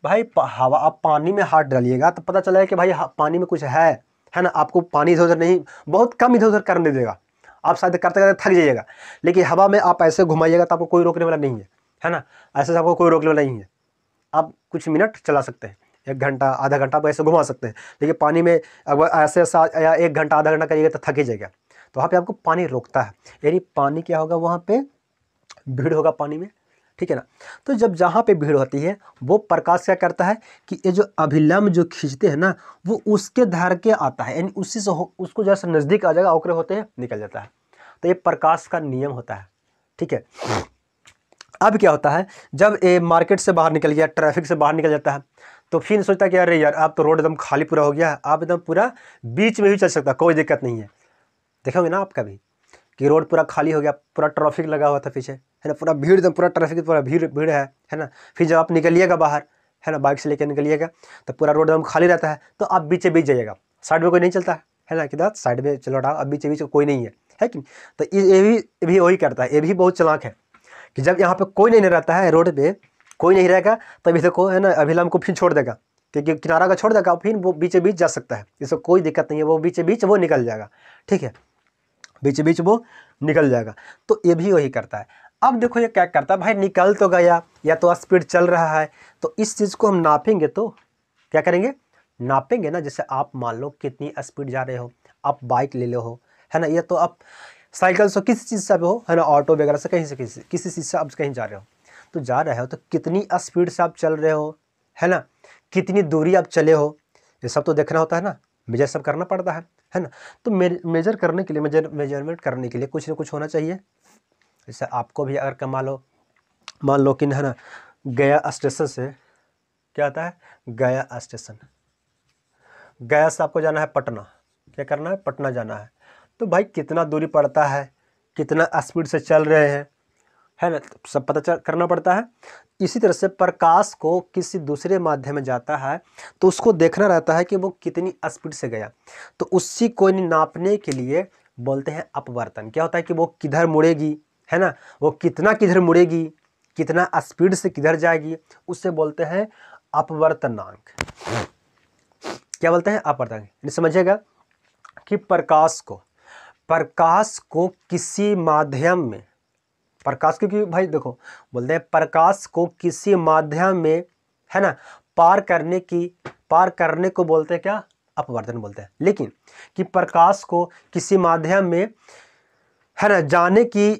भाई। हवा, आप पानी में हाथ डालिएगा तो पता चलेगा कि भाई पानी में कुछ है ना। आपको पानी इधर उधर नहीं, बहुत कम इधर उधर करने देगा, आप शायद करते करते थक जाइएगा। लेकिन हवा में आप ऐसे घुमाइएगा तो आपको कोई रोकने वाला नहीं है ना। ऐसे से आपको कोई रोकने वाला नहीं है। आप कुछ मिनट चला सकते हैं, 1 घंटा आधा घंटा आप ऐसे घुमा सकते हैं। लेकिन पानी में अगर ऐसे या 1 घंटा आधा घंटा करिएगा तो थक ही जाएगा। तो वहाँ पे आपको पानी रोकता है, यानी पानी क्या होगा, वहाँ पे भीड़ होगा पानी में, ठीक है ना। तो जब जहाँ पे भीड़ होती है वो प्रकाश क्या करता है कि ये जो अभिलंब जो खींचते हैं ना, वो उसके धार के आता है, यानी उसी से उसको जैसे नज़दीक आ जाएगा, ओकरे होते हैं निकल जाता है। तो ये प्रकाश का नियम होता है, ठीक है। अब क्या होता है, जब ये मार्केट से बाहर निकल गया, ट्रैफिक से बाहर निकल जाता है, तो फिर सोचता है कि अरे यार अब तो रोड एकदम खाली पूरा हो गया है, आप एकदम पूरा बीच में भी चल सकता, कोई दिक्कत नहीं है। देखोगे ना आप कभी कि रोड पूरा खाली हो गया, पूरा ट्रैफिक लगा हुआ था पीछे, है ना, पूरा भीड़, एकदम पूरा ट्रैफिक, पूरा भीड़ भीड़ है ना। फिर जब आप निकलिएगा बाहर, है ना, बाइक से लेकर निकलिएगा तो पूरा रोड एकदम खाली रहता है, तो आप बीचे बीच जाइएगा, साइड में कोई नहीं चलता है ना, किधर साइड में चलो डाल, अब बीचे बीच कोई नहीं है कि नहीं। तो ये भी वही करता है, ये भी बहुत चालाक है कि जब यहाँ पे कोई नहीं रहता है, रोड पे कोई नहीं रहेगा, तभी देखो है ना, अभिलंब को फिर छोड़ देगा, क्योंकि किनारा का छोड़ देगा, फिर वो बीचे बीच जा सकता है, इससे कोई दिक्कत नहीं है, वो बीचे बीच वो निकल जाएगा, ठीक है, बीच बीच वो निकल जाएगा। तो ये भी वही करता है। अब देखो ये क्या करता है भाई, निकल तो गया या तो स्पीड चल रहा है, तो इस चीज़ को हम नापेंगे, तो क्या करेंगे, नापेंगे ना। जैसे आप मान लो कितनी स्पीड जा रहे हो, आप बाइक ले लो हो, है ना, या तो आप साइकिल से किसी चीज़ से हो, है ना, ऑटो वगैरह से, कहीं से किसी चीज़ से आप कहीं जा रहे हो, तो जा रहे हो तो कितनी स्पीड से आप चल रहे हो, है ना, कितनी दूरी आप चले हो, ये सब तो देखना होता है ना, मेजर सब करना पड़ता है ना। तो मेजर करने के लिए, मेजरमेंट करने के लिए कुछ ना कुछ होना चाहिए। जैसे आपको भी अगर मान लो कि है ना, गया स्टेशन से क्या आता है, गया स्टेशन, गया से आपको जाना है पटना, क्या करना है, पटना जाना है, तो भाई कितना दूरी पड़ता है, कितना स्पीड से चल रहे हैं, है ना, सब पता करना पड़ता है। इसी तरह से प्रकाश को किसी दूसरे माध्यम में जाता है तो उसको देखना रहता है कि वो कितनी स्पीड से गया, तो उसी को नापने के लिए बोलते हैं अपवर्तन। क्या होता है कि वो किधर मुड़ेगी, है ना, वो किधर मुड़ेगी, कितना स्पीड से किधर जाएगी, उससे बोलते हैं अपवर्तनांक। क्या बोलते हैं, अपवर्तनांक। समझिएगा कि प्रकाश को किसी माध्यम में, प्रकाश, क्योंकि भाई देखो बोलते हैं प्रकाश को किसी माध्यम में, है ना, पार करने को बोलते हैं क्या, अपवर्तन बोलते हैं। लेकिन कि प्रकाश को किसी माध्यम में, है ना, जाने की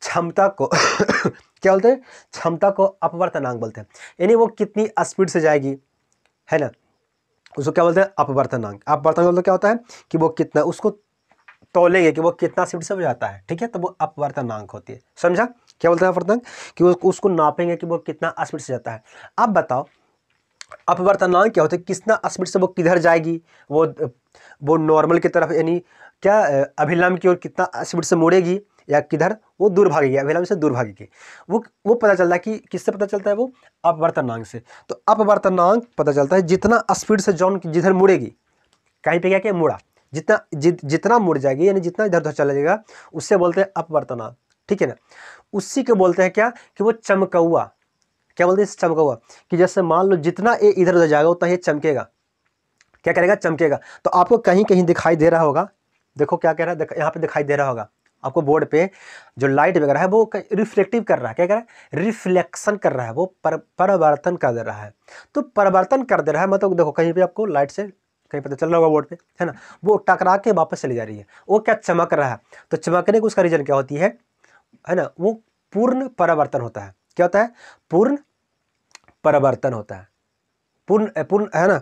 क्षमता को क्या बोलते हैं, क्षमता को अपवर्तनांक बोलते हैं। यानी वो कितनी स्पीड से जाएगी, है ना, उसको क्या बोलते हैं, अपवर्तनांक। अपवर्तनांक मतलब क्या होता है कि वो कितना, उसको तोलेंगे कि वो कितना स्पीड से जाता है, ठीक है, तो वो अपवर्तनांक होती है। समझा, क्या बोलते हैं अपवर्तनांक, कि उसको नापेंगे कि वो कितना स्पीड से जाता है। अब बताओ अपवर्तनांक क्या होता है, कितना स्पीड से वो किधर जाएगी, वो नॉर्मल की तरफ, यानी क्या अभिलंब की ओर कितना स्पीड से मुड़ेगी, या किधर वो दूर भागेगी, अभिलंब से दूर भागेगी, वो पता चलता है कि किससे पता चलता है, वो अपवर्तनांक से। तो अपवर्तनांक पता चलता है जितना स्पीड से जौन जिधर मुड़ेगी, कहीं पे क्या मुड़ा, जितना मुड़ जाएगी, यानी जितना इधर उधर चला जाएगा, उससे बोलते हैं अपवर्तनांक, ठीक है ना। उसी को बोलते हैं क्या, कि वो चमकौआ। क्या बोलते हैं, चमकौआ, कि जैसे मान लो जितना ये इधर उधर जाएगा उतना ये चमकेगा, क्या करेगा, चमकेगा। तो आपको कहीं कहीं दिखाई दे रहा होगा, देखो क्या कह रहा है, यहाँ पे दिखाई दे रहा होगा आपको बोर्ड पे, जो लाइट वगैरह है वो रिफ्लेक्टिव कर रहा है, क्या कर रहा है, रिफ्लेक्शन कर रहा है, वो परावर्तन कर दे रहा है। तो परावर्तन कर दे रहा है मतलब देखो कहीं पे आपको लाइट से कहीं पता चल रहा होगा बोर्ड पे, है ना, वो टकरा के वापस चली जा रही है, वो क्या चमक रहा है। तो चमकने की उसका रीजन क्या होती है ना, वो पूर्ण परावर्तन होता है। क्या होता है, पूर्ण परावर्तन होता है, पूर्ण है ना,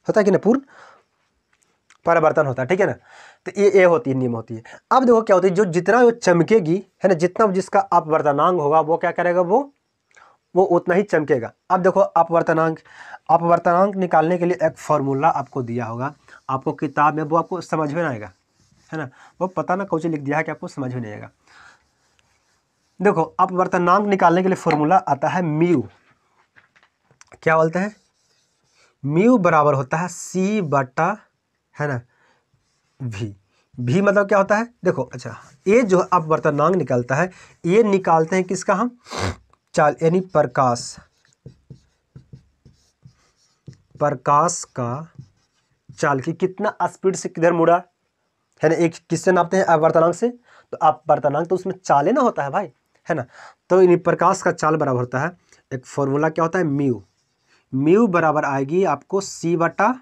होता है कि ना, पूर्ण परावर्तन होता है, ठीक है ना। तो ये होती है, नियम होती है। अब देखो क्या होती है, जो जितना वो चमकेगी, है ना, जितना जिसका अपवर्तनांक होगा वो क्या करेगा, वो उतना ही चमकेगा। अब देखो अपवर्तनांक निकालने के लिए एक फॉर्मूला आपको दिया होगा, आपको किताब में, वो आपको समझ में आएगा, है ना, वो पता ना कौन लिख दिया है कि आपको समझ में नहीं आएगा। देखो अपवर्तनांक निकालने के लिए फॉर्मूला आता है म्यू, क्या बोलते हैं, म्यू बराबर होता है सी बटा, है ना, भी। भी मतलब क्या होता है, देखो अच्छा, ये जो अपवर्तनांक निकलता है ये निकालते हैं किसका हम, चाल यानी प्रकाश, प्रकाश का चाल की कितना स्पीड से किधर मुड़ा, है ना। एक किससे नापते हैं, अपवर्तनांक से, तो अपवर्तनांक तो उसमें चाल ना होता है भाई, है ना। तो इन प्रकाश का चाल बराबर होता है, एक फॉर्मूला क्या होता है म्यू, म्यू बराबर आएगी आपको सी बटा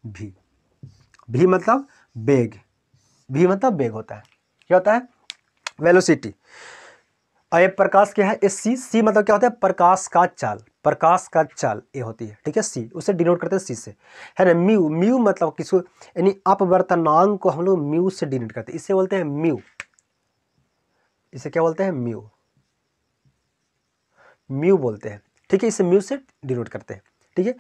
भी। भी मतलब वेग, भी मतलब वेग होता है, क्या होता है, वेलोसिटी। और ये प्रकाश क्या है, इस सी, सी मतलब क्या होता है, प्रकाश का चाल, प्रकाश का चाल ये होती है, ठीक है, सी, उसे डिनोट करते हैं सी से, है ना। म्यू, म्यू मतलब किसको, यानी अपवर्तनांक को हम लोग म्यू से डिनोट करते हैं, इसे बोलते हैं म्यू, इसे क्या बोलते हैं, म्यू, म्यू बोलते हैं, ठीक है, इसे म्यू से डिनोट करते हैं, ठीक है।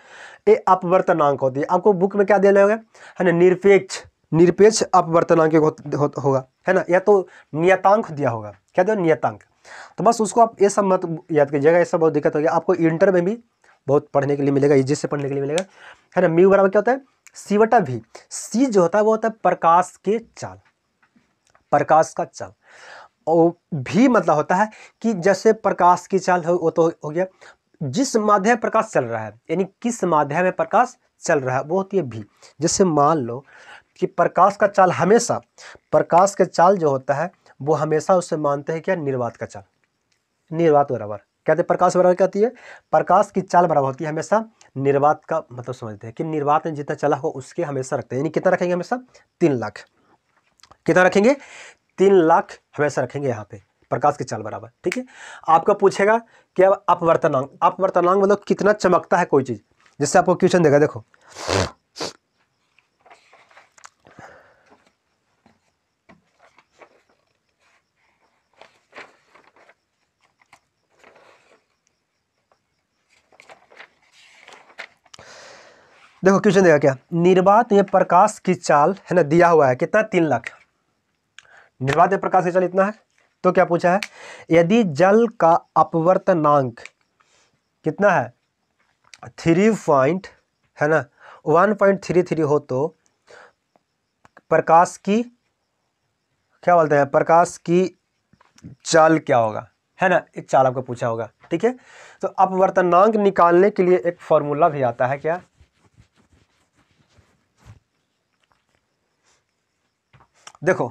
ये अपवर्तनांक होती है, आपको बुक में क्या दिया होगा, है ना, निरपेक्ष, निरपेक्ष अपवर्तनांक होगा, है ना, या तो नियतांक दिया होगा, क्या दिया, नियतांक। तो बस उसको आप ये सब मत याद कीजिएगा, ये सब बहुत दिक्कत हो गया आपको, इंटर में भी बहुत पढ़ने के लिए मिलेगा, इजी से पढ़ने के लिए मिलेगा, है ना। म्यू बराबर क्या होता है, सी बटा भी। सी जो होता है वो होता है प्रकाश के चाल, प्रकाश का चाल। और भी मतलब होता है कि जैसे प्रकाश की चाल हो, वो तो हो गया, जिस माध्यम प्रकाश चल रहा है, यानी किस माध्यम में प्रकाश चल रहा है वो होती है भी। जैसे मान लो कि प्रकाश का चाल हमेशा, प्रकाश का चाल जो होता है वो हमेशा उससे मानते हैं क्या, निर्वात का चाल, निर्वात बराबर कहते हैं, प्रकाश बराबर क्या होती है, प्रकाश की चाल बराबर होती है हमेशा निर्वात का, मतलब समझते हैं कि निर्वात में जितना चला हो उसके हमेशा रखते हैं, यानी कितना रखेंगे हमेशा, 3 लाख, कितना रखेंगे, 3 लाख हमेशा रखेंगे यहाँ पे, प्रकाश की चाल बराबर, ठीक है। आपका पूछेगा कि अब अपवर्तनांक, अपवर्तनांक मतलब कितना चमकता है कोई चीज़, जिससे आपको क्वेश्चन देगा, देखो देखो क्वेश्चन देगा क्या, निर्वात में प्रकाश की चाल, है ना, दिया हुआ है कितना, 3 लाख, निर्वात में प्रकाश की चाल इतना है। तो क्या पूछा है, यदि जल का अपवर्तनांक कितना है, 3 पॉइंट, है ना, 1.33 हो तो प्रकाश की, क्या बोलते हैं, प्रकाश की चाल क्या होगा, है ना, एक चाल आपको पूछा होगा, ठीक है। तो अपवर्तनांक निकालने के लिए एक फॉर्मूला भी आता है, क्या, देखो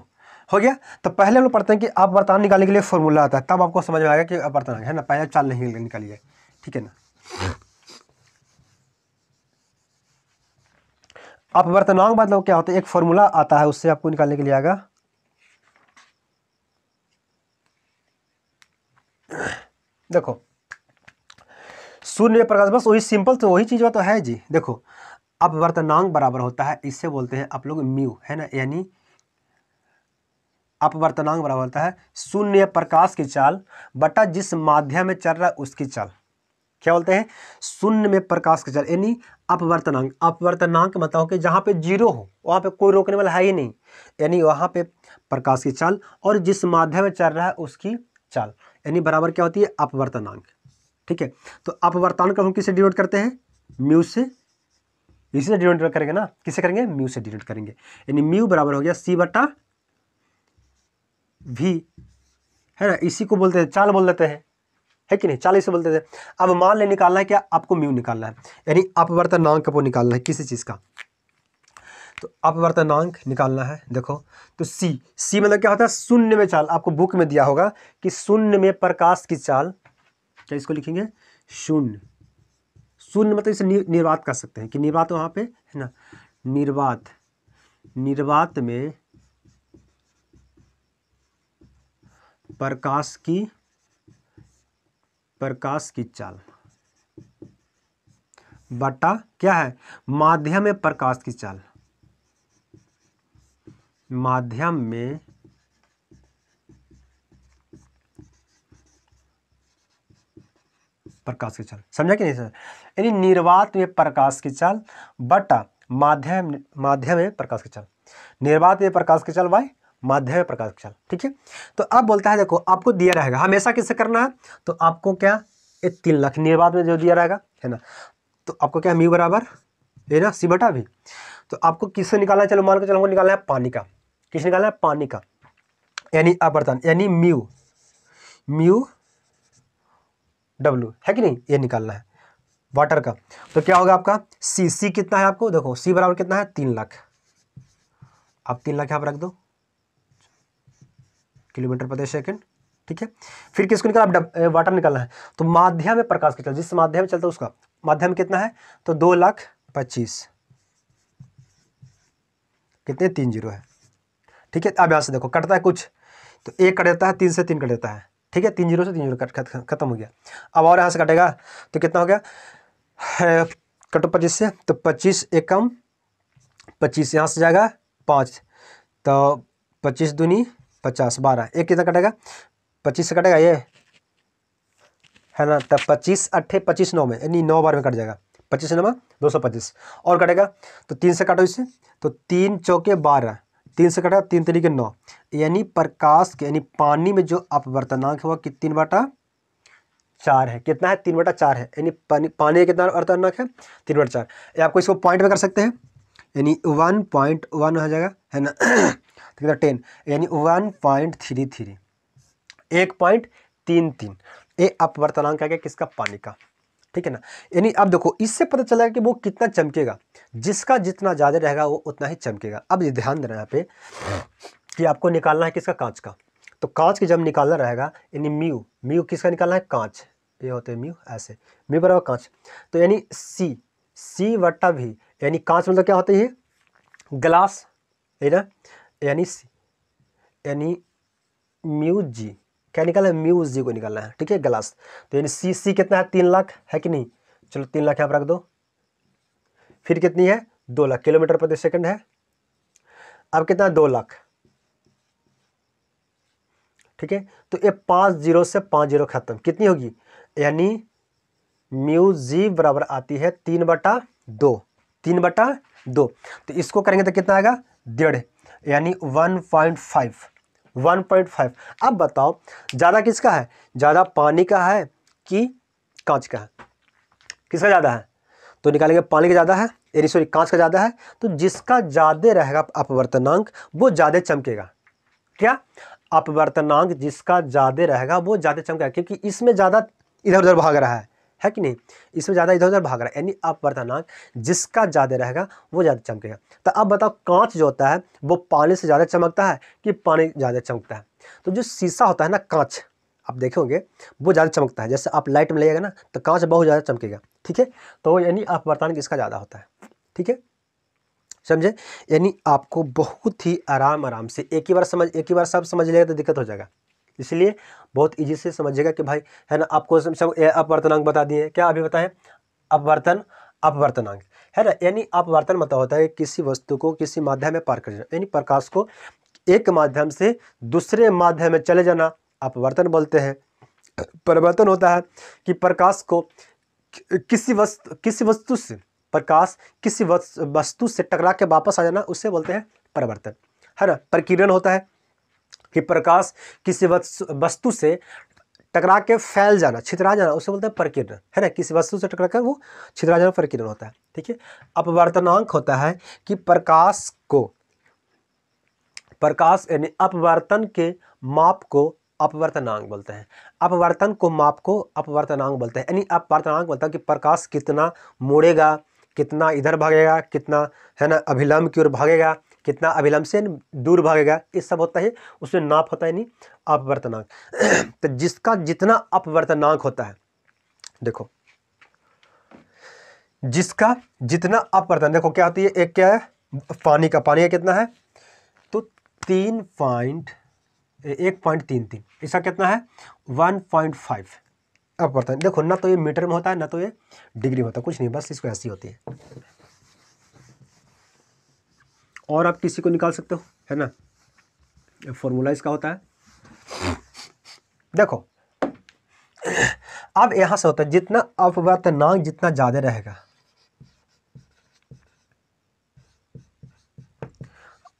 हो गया। तो पहले हम लोग पढ़ते हैं कि अपवर्तनांक निकालने के लिए फॉर्मूला आता है, तब आपको समझ में आएगा कि अपवर्तनांक, है ना, पहले चाल नहीं निकालिए, ठीक है ना। अपवर्तनांक मतलब क्या होता है, एक फॉर्मूला आता है, उससे आपको निकालने के लिए आएगा, देखो शून्य प्रकाश, बस वही सिंपल, तो वही चीज तो है जी। देखो अपवर्तनांक बराबर होता है, इससे बोलते हैं आप लोग म्यू, है ना, यानी अपवर्तनांक बराबर होता है शून्य प्रकाश की चाल बटा जिस माध्यम में चल रहा है उसकी चाल, क्या बोलते हैं, शून्य में प्रकाश की चाल, यानी अपवर्तनांक, अपवर्तनांक मतलब कि जहाँ पे जीरो हो वहाँ पे कोई रोकने वाला है ही नहीं, यानी वहाँ पे प्रकाश की चाल और जिस माध्यम में चल रहा है उसकी चाल, यानी बराबर क्या होती है, अपवर्तनांक, ठीक है। तो अपवर्तनांक हम किससे डिनोट करते हैं, म्यू से, इसी से डिनोट करेंगे ना, किससे करेंगे, म्यू से डिनोट करेंगे, यानी म्यू बराबर हो गया सी बटा भी, है ना, इसी को बोलते हैं चाल बोल देते हैं, है कि नहीं, 40 से बोलते थे। अब मान ले निकालना है क्या, आपको म्यू निकालना है, यानी अपवर्तनांक को निकालना है किसी चीज़ का, तो अपवर्तनांक निकालना है, देखो तो सी, सी मतलब क्या होता है, शून्य में चाल, आपको बुक में दिया होगा कि शून्य में प्रकाश की चाल, क्या इसको लिखेंगे, शून्य, शून्य मतलब इसे निर्वात कर सकते हैं कि निर्वात वहाँ पे, है ना, निर्वात, निर्वात में प्रकाश की, प्रकाश की चाल बटा क्या है, माध्यम में प्रकाश की चाल, माध्यम में प्रकाश की चाल, समझा कि नहीं सर, यानी निर्वात में प्रकाश की चाल बटा माध्यम, माध्यम में प्रकाश की चाल। निर्वात में प्रकाश के चल बाय माध्यम में प्रकाश के चल। ठीक है, तो अब बोलता है देखो आपको दिया रहेगा हमेशा किससे करना है, तो आपको क्या ये 3 लाख निर्वात में जो दिया रहेगा है ना, तो आपको क्या म्यू बराबर है ना सी बटा भी, तो आपको किससे निकालना है, चलो मान के चलो हमको निकालना है पानी का, किस निकालना है पानी का, यानी अपवर्तन यानी म्यू म्यू डब्ल्यू है कि नहीं, ये निकालना है वाटर का। तो क्या होगा आपका सी कितना है आपको देखो, सी बराबर कितना है 3 लाख, आप 3 लाख यहाँ पर रख दो किलोमीटर प्रति सेकंड। ठीक है, फिर किसको निकाला वाटर निकालना है, तो माध्यम में प्रकाश के चल जिस माध्यम में चलता है उसका माध्यम कितना है, तो 2,25,000 कितने 30 है। ठीक है, अब यहाँ से देखो कटता है कुछ, तो 1 कट देता है 3 से 3 कट देता है। ठीक है, 3 0 से 3 0 खत्म हो गया। अब और यहाँ से कटेगा तो कितना हो गया कटो 25 से, तो 25 एकम 25 यहाँ से जाएगा 5, तो 25 दूनी 50 12, एक कितना कटेगा 25 से कटेगा ये है ना, तब 25 8 25 9 में यानी 9 बार में कट जाएगा, 25 9 225 और कटेगा, तो 3 से काटो इससे, तो 3 चौके 12, 3 से कटेगा 3 तरीके 9, यानी प्रकाश के यानी पानी में जो अपवर्तनांक हुआ कि 3/4 है, कितना है 3/4 है, यानी पानी का कितना अपवर्तनांक है 3/4। ये आपको इसको पॉइंट में कर सकते हैं, यानी 1.1 हो जाएगा है ना कितना 10, यानी 1.33 1.33 ये अपवर्तनांक आ गया किसका पानी का। ठीक है ना, यानी अब देखो इससे पता चला कि वो कितना चमकेगा, जिसका जितना ज़्यादा रहेगा वो उतना ही चमकेगा। अब ये ध्यान देना यहाँ पे कि आपको निकालना है किसका कांच का, तो कांच की जब निकालना रहेगा यानी म्यू किसका निकालना है कांच, ये होते हैं म्यू ऐसे म्यू बराबर कांच, तो यानी सी बटा भी, यानी कांच मतलब क्या होता है ये ग्लास है ना, यानी म्यू जी क्या निकालना है म्यू जी को निकालना है। ठीक है ग्लास, तो यानी सी कितना है 3 लाख है कि नहीं, चलो 3 लाख यहाँ पर रख दो, फिर कितनी है 2 लाख किलोमीटर प्रति सेकंड है, अब कितना 2 लाख। ठीक है, तो ये 5 0 से 5 0 खत्म, कितनी होगी, यानी म्यू जी बराबर आती है 3/2 3/2, तो इसको करेंगे तो कितना आएगा 1.5 यानी 1.5। अब बताओ ज़्यादा किसका है, ज़्यादा पानी का है कि कांच का है, किसका ज़्यादा है, तो निकालेंगे पानी का ज़्यादा है यानी सॉरी कांच का ज़्यादा है, तो जिसका ज़्यादा रहेगा अपवर्तनांक वो ज़्यादा चमकेगा। क्या अपवर्तनांक जिसका ज़्यादा रहेगा वो ज़्यादा चमकेगा, क्योंकि इसमें ज़्यादा इधर उधर भाग रहा है कि नहीं, इसमें ज़्यादा इधर उधर भाग रहा है, यानी अपवर्तनांक जिसका ज़्यादा रहेगा वो ज़्यादा चमकेगा। तो अब बताओ कांच जो होता है वो पानी से ज़्यादा चमकता है कि पानी ज़्यादा चमकता है, तो जो शीशा होता है ना कांच आप देखोगे वो ज़्यादा चमकता है, जैसे आप लाइट में लगाएगा ना तो कांच बहुत ज़्यादा चमकेगा। ठीक है, तो यानी अपवर्तनांक इसका ज़्यादा होता है। ठीक है समझे, यानी आपको बहुत ही आराम से एक ही बार सब समझ लेगा तो दिक्कत हो जाएगा, इसलिए बहुत इजी से समझिएगा कि भाई है ना, आपको अपवर्तनांक बता दिए क्या अभी बताएं, अपवर्तनांक है ना, यानी अपवर्तन मतलब होता है किसी वस्तु को किसी माध्यम में पार कर जाना, यानी प्रकाश को एक माध्यम से दूसरे माध्यम में चले जाना अपवर्तन बोलते हैं। परिवर्तन होता है कि प्रकाश को किसी वस्तु से प्रकाश किसी वस्तु से टकरा के वापस आ जाना उससे बोलते हैं परिवर्तन है ना। प्रकीर्णन होता है कि प्रकाश किसी वस्तु से टकरा के फैल जाना छितरा जाना उसे बोलते हैं प्रकीर्णन है ना, किसी वस्तु से टकरा कर वो छितरा जाना प्रकीर्णन होता है। ठीक है, अपवर्तनांक होता है कि प्रकाश यानी अपवर्तन के माप को अपवर्तनांक बोलते हैं, अपवर्तन को माप को अपवर्तनांक बोलते हैं, यानी अपवर्तनांक बोलता है कि प्रकाश कितना मुड़ेगा, कितना इधर भागेगा, कितना है ना अभिलंब की ओर भागेगा, कितना अभिलंब से दूर भागेगा, ये सब होता है उसमें नाप होता है नहीं अपवर्तनांक। तो जिसका जितना अपवर्तनांक होता है देखो, जिसका जितना अपवर्तन देखो क्या होती है, एक क्या है पानी का कितना है तो 1.33 इसका कितना है 1.5 अपवर्तन। देखो ना तो ये मीटर में होता है ना तो ये डिग्री में होता है, कुछ नहीं बस इसको ऐसी होती है। और आप किसी को निकाल सकते हो है ना, फॉर्मूला इसका होता है। देखो अब यहां से होता है जितना अपवर्तनांक जितना ज्यादा रहेगा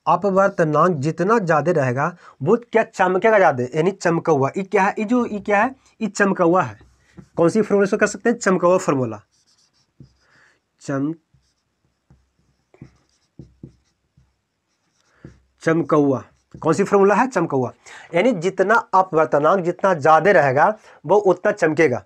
अपवर्तनांक जितना ज़्यादा रहेगा वो क्या चमकेगा ज़्यादा, यानी चमका हुआ। ये क्या है, ये क्या है, ये चमका हुआ है। कौन सी फॉर्मूला से कर सकते हैं, चमका हुआ फॉर्मूला। चमका हुआ कौन सी फॉर्मूला है, चमका हुआ। यानी जितना अपवर्तनांक जितना ज़्यादा रहेगा वो उतना चमकेगा,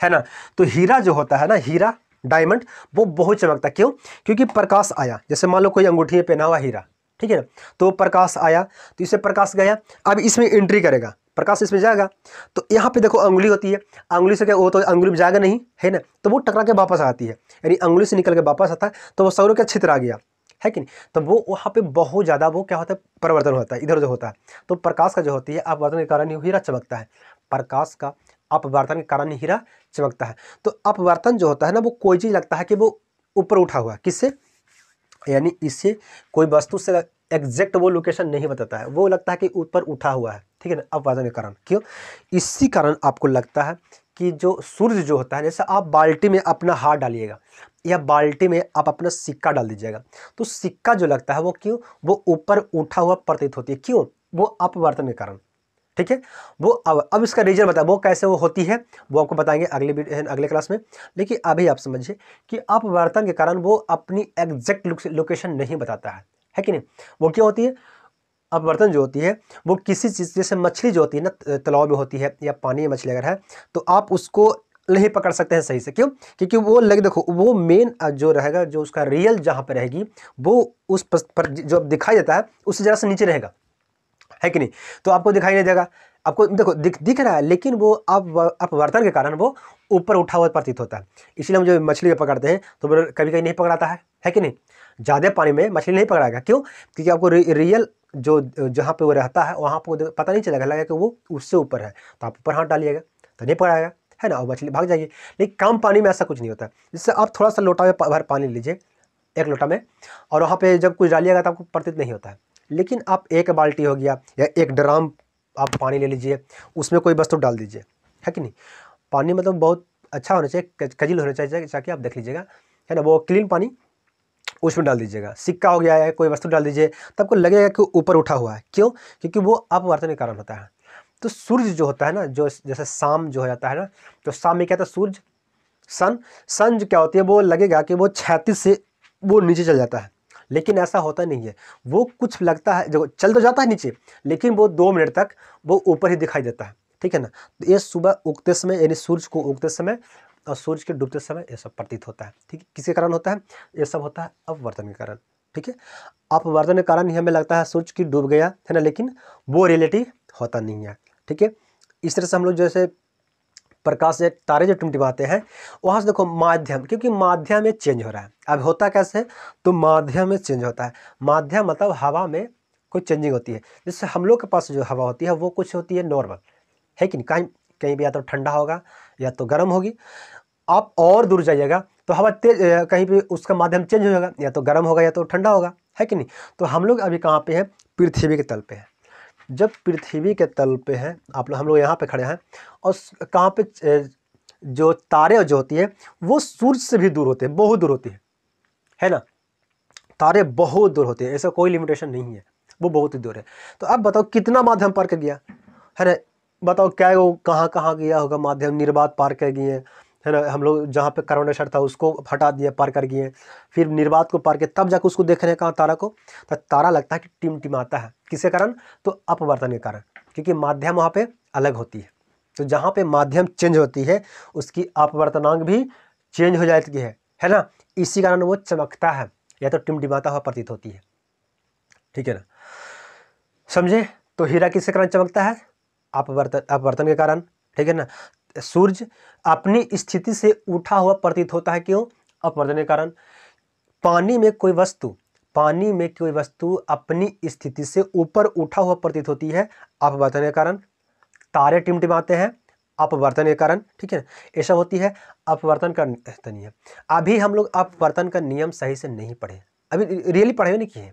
है ना। तो हीरा जो होता है ना, हीरा डायमंड, वो बहुत चमकता है। क्यों, क्योंकि प्रकाश आया। जैसे मान लो कोई अंगूठी में पहना हुआ हीरा, ठीक है ना, तो प्रकाश आया तो इससे प्रकाश गया, अब इसमें एंट्री करेगा, प्रकाश इसमें जाएगा। तो यहाँ पे देखो अंगुली होती है, अंगुली से क्या, वो तो अंगुली में जाएगा नहीं, है ना, तो वो टकरा के वापस आती है, यानी अंगुली से निकल के वापस आता है, तो वो सौर का छिद्र आ गया, है कि नहीं। तो वो वहाँ पे बहुत ज़्यादा वो क्या होता है, परिवर्तन होता है, इधर उधर होता है। तो प्रकाश का जो होती है अपवर्तन के कारण ही हीरा चमकता है। प्रकाश का अपवर्तन के कारण ही हीरा चमकता है। तो अपवर्तन जो होता है ना, वो कोई चीज़ लगता है कि वो ऊपर उठा हुआ है, किससे, यानी इससे कोई वस्तु से एग्जैक्ट वो लोकेशन नहीं बताता है, वो लगता है कि ऊपर उठा हुआ है, ठीक है ना, अपवर्तन के कारण। क्यों, इसी कारण आपको लगता है कि जो सूर्य जो होता है, जैसे आप बाल्टी में अपना हाथ डालिएगा या बाल्टी में आप अपना सिक्का डाल दीजिएगा, तो सिक्का जो लगता है वो क्यों, वो ऊपर उठा हुआ प्रतीत होती है। क्यों, वो अपवर्तन के कारण, ठीक है। वो अब इसका रीजन बताया, वो कैसे वो होती है वो आपको बताएंगे अगले क्लास में। लेकिन अभी आप समझिए कि अपवर्तन के कारण वो अपनी एग्जैक्ट लोकेशन नहीं बताता है कि नहीं। वो क्या होती है, अपवर्तन जो होती है वो किसी चीज़, जैसे मछली जो होती है ना, तालाब में होती है या पानी में मछली अगर है, तो आप उसको नहीं पकड़ सकते हैं सही से। क्यों, क्योंकि वो लगे, देखो वो मेन जो रहेगा, जो उसका रियल जहाँ पर रहेगी, वो उस पर जो दिखाई देता है उससे ज़रा से नीचे रहेगा, है कि नहीं। तो आपको दिखाई नहीं देगा, आपको देखो दिख रहा है, लेकिन वो अपवर्तन के कारण वो ऊपर उठा हुआ प्रतीत होता है। इसलिए हम जो मछली पकड़ते हैं तो कभी कभी नहीं पकड़ाता है कि नहीं। ज़्यादा पानी में मछली नहीं पकड़ाएगा, क्यों, क्योंकि आपको रियल जो जहाँ पे वो रहता है वहाँ पर पता नहीं चलेगा, लगेगा कि वो उससे ऊपर है, तो आप ऊपर हाथ डालिएगा तो नहीं पकड़ाएगा, है ना, और मछली भाग जाएगी। लेकिन कम पानी में ऐसा कुछ नहीं होता। जिससे आप थोड़ा सा लोटा में भर पानी लीजिए, एक लोटा में, और वहाँ पे जब कुछ डालिएगा तो आपको प्रतीत नहीं होता है। लेकिन आप एक बाल्टी हो गया या एक ड्राम आप पानी ले लीजिए, उसमें कोई वस्तु डाल दीजिए, है कि नहीं। पानी मतलब बहुत अच्छा होना चाहिए, कजील होना चाहिए, जाके आप देख लीजिएगा, है ना, वो क्लीन पानी, उसमें डाल दीजिएगा। सिक्का हो गया है, कोई वस्तु डाल दीजिए, तो आपको लगेगा कि ऊपर उठा हुआ है। क्यों, क्योंकि वो अपवर्तन के कारण होता है। तो सूर्य जो होता है ना, जो जैसे शाम जो हो जाता है ना, तो शाम में क्या था, सूर्य सन जो क्या होती है, वो लगेगा कि वो क्षैतिज से वो नीचे चल जाता है, लेकिन ऐसा होता नहीं है। वो कुछ लगता है, जो चल तो जाता है नीचे, लेकिन वो 2 मिनट तक वो ऊपर ही दिखाई देता है, ठीक है ना। तो ये सुबह उगते समय, यानी सूर्य को उगते समय और सूर्य के डूबते समय ये सब प्रतीत होता है, ठीक है। किसके कारण होता है, ये सब होता है अपवर्तन के कारण, ठीक है। अपवर्तन के कारण ही हमें लगता है सूर्य की डूब गया, है ना, लेकिन वो रियलिटी होता नहीं है, ठीक है। इस तरह से हम लोग जैसे प्रकाश से तारे जो टिमटिमाते हैं, वहाँ से देखो माध्यम, क्योंकि माध्यम में चेंज हो रहा है। अब होता कैसे, तो माध्यम में चेंज होता है। माध्यम मतलब हवा में कोई चेंजिंग होती है। जैसे हम लोग के पास जो हवा होती है वो कुछ होती है नॉर्मल, है कि नहीं। कहीं कहीं भी या तो ठंडा होगा या तो गर्म होगी। आप और दूर जाइएगा तो हवा तेज, कहीं भी उसका माध्यम चेंज हो जाएगा, या तो गर्म होगा या तो ठंडा होगा, है कि नहीं। तो हम लोग अभी कहाँ पे हैं, पृथ्वी के तल पे हैं। जब पृथ्वी के तल पे हैं हम लोग यहाँ पे खड़े हैं, और कहाँ पे जो तारे जो होती है वो सूर्य से भी दूर होते हैं, बहुत दूर होती है ना। तारे बहुत दूर होते हैं, ऐसा कोई लिमिटेशन नहीं है, वो बहुत ही दूर है। तो अब बताओ कितना माध्यम पार कर गया, है ना। बताओ क्या वो कहाँ कहाँ गया होगा माध्यम, निर्बाध पार कर गए, है ना। हम लोग जहाँ पे कार्बन डाइऑक्साइड था उसको हटा दिए, पार कर गए, फिर निर्बाध को पार किया, तब जाकर उसको देख रहे हैं कहाँ, तारा को। तो तारा लगता है कि टिमटिमाता है, किसके कारण, तो अपवर्तन के कारण, क्योंकि माध्यम वहाँ पे अलग होती है। तो जहाँ पे माध्यम चेंज होती है उसकी अपवर्तनांक भी चेंज हो जाती है ना। इसी कारण वो चमकता है या तो टिमटिमाता हुआ प्रतीत होती है, ठीक है ना। समझे, तो हीरा किसके कारण चमकता है, अपवर्तन के कारण, ठीक है ना। सूर्य अपनी स्थिति से उठा हुआ प्रतीत होता है, क्यों, अपवर्तन के कारण। पानी में कोई वस्तु अपनी स्थिति से ऊपर उठा हुआ प्रतीत होती है, अपवर्तन के कारण। तारे टिमटिमाते हैं, अपवर्तन के कारण, ठीक है। ऐसा होती है अपवर्तन का नियम। अभी हम लोग अपवर्तन का नियम सही से नहीं पढ़े, अभी रियली पढ़े नहीं किए।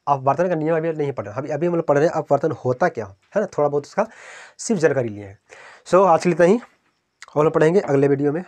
अपवर्तन का नियम अभी नहीं पढ़ रहे, अभी हम लोग पढ़ रहे हैं अपवर्तन होता क्या है ना, थोड़ा बहुत उसका सिर्फ जानकारी लिए हैं। सो आज के लिए इतना ही, और हम लोग पढ़ेंगे अगले वीडियो में।